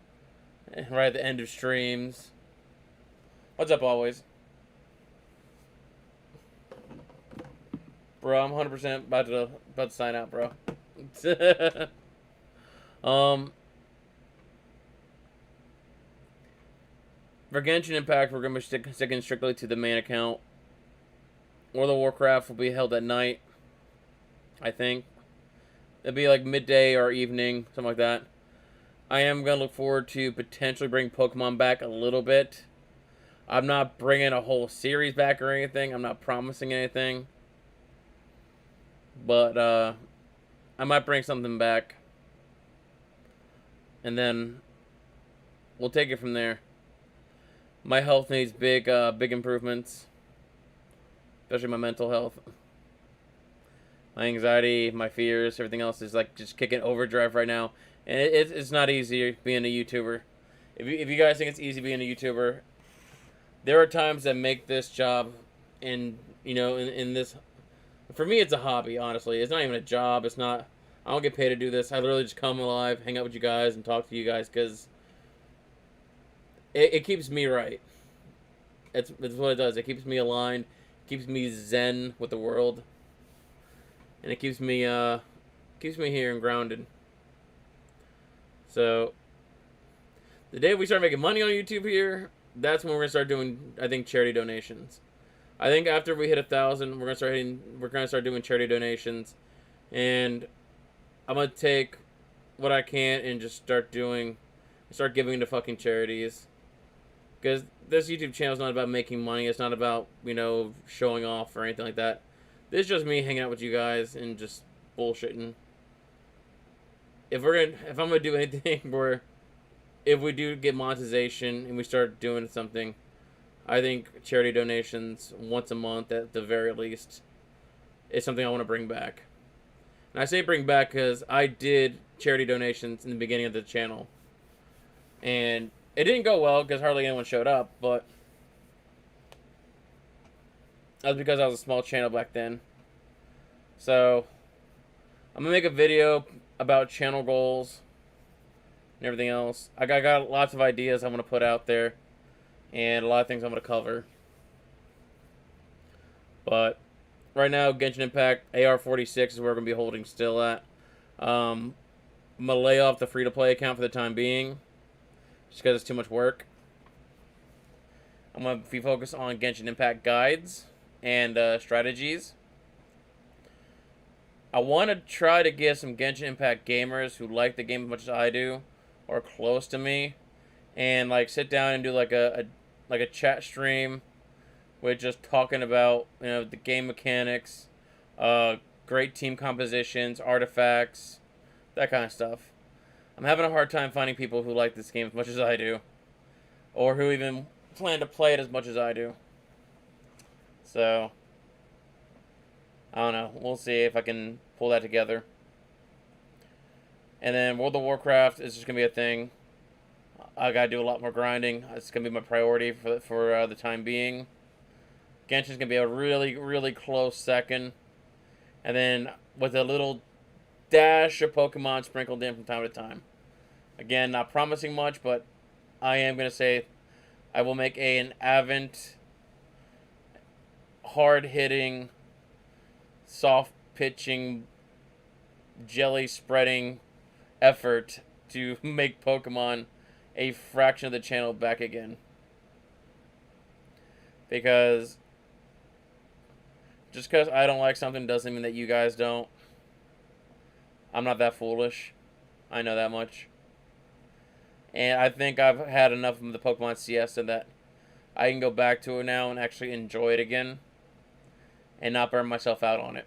Right at the end of streams. What's up, always? Bro, I'm 100% about to sign out, bro. For Genshin Impact, we're gonna be sticking strictly to the main account. World of Warcraft will be held at night, I think. It'll be like midday or evening, something like that. I am gonna look forward to potentially bring Pokemon back a little bit. I'm not bringing a whole series back or anything. I'm not promising anything. But, I might bring something back. And then we'll take it from there. My health needs big improvements. Especially my mental health. My anxiety, my fears, everything else is like just kicking overdrive right now. And it's not easy being a YouTuber. If you guys think it's easy being a YouTuber, there are times that make this job in this. For me, it's a hobby, honestly. It's not even a job. It's not. I don't get paid to do this. I literally just come alive, hang out with you guys, and talk to you guys because it keeps me right. It's what it does. It keeps me aligned. Keeps me zen with the world. And it keeps me here and grounded. So the day we start making money on YouTube here, that's when we're gonna start doing, I think, charity donations. I think after we hit 1,000, we're gonna start doing charity donations, and I'm gonna take what I can and just start giving to fucking charities. Because this YouTube channel is not about making money. It's not about, showing off or anything like that. This is just me hanging out with you guys and just bullshitting. If I'm gonna do anything where, if we do get monetization and we start doing something, I think charity donations once a month at the very least is something I want to bring back. And I say bring back because I did charity donations in the beginning of the channel. And it didn't go well because hardly anyone showed up, but that was because I was a small channel back then. So, I'm going to make a video about channel goals and everything else. I got lots of ideas I'm going to put out there, and a lot of things I'm going to cover. But right now, Genshin Impact AR46 is where we're going to be holding still at. I'm going to lay off the free-to-play account for the time being, just because it's too much work. I'm going to be focused on Genshin Impact guides and strategies. I want to try to get some Genshin Impact gamers who like the game as much as I do, or close to me, and like sit down and do like a chat stream with just talking about the game mechanics, great team compositions, artifacts, that kind of stuff. I'm having a hard time finding people who like this game as much as I do, or who even plan to play it as much as I do. So, I don't know. We'll see if I can pull that together. And then World of Warcraft is just going to be a thing. I got to do a lot more grinding. It's going to be my priority for the time being. Genshin's going to be a really, really close second. And then with a little dash of Pokemon sprinkled in from time to time. Again, not promising much, but I am going to say I will make an Avent hard-hitting, soft-pitching, jelly-spreading effort to make Pokemon a fraction of the channel back again. Because just because I don't like something doesn't mean that you guys don't. I'm not that foolish. I know that much. And I think I've had enough of the Pokemon Siesta that I can go back to it now and actually enjoy it again. And not burn myself out on it.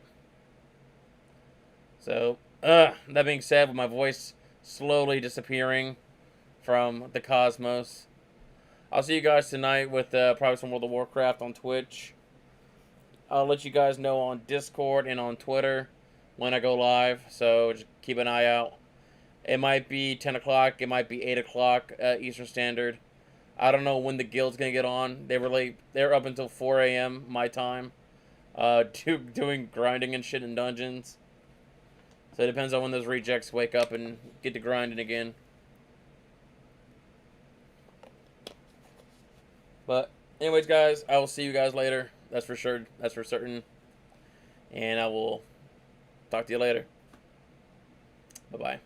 So, that being said, with my voice slowly disappearing from the cosmos, I'll see you guys tonight with probably some World of Warcraft on Twitch. I'll let you guys know on Discord and on Twitter when I go live, so just keep an eye out. It might be 10 o'clock, it might be 8 o'clock Eastern Standard. I don't know when the guild's going to get on. They're up until 4 a.m. my time, doing grinding and shit in dungeons. So it depends on when those rejects wake up and get to grinding again. But anyways, guys, I will see you guys later. That's for sure. That's for certain. And I will talk to you later. Bye-bye.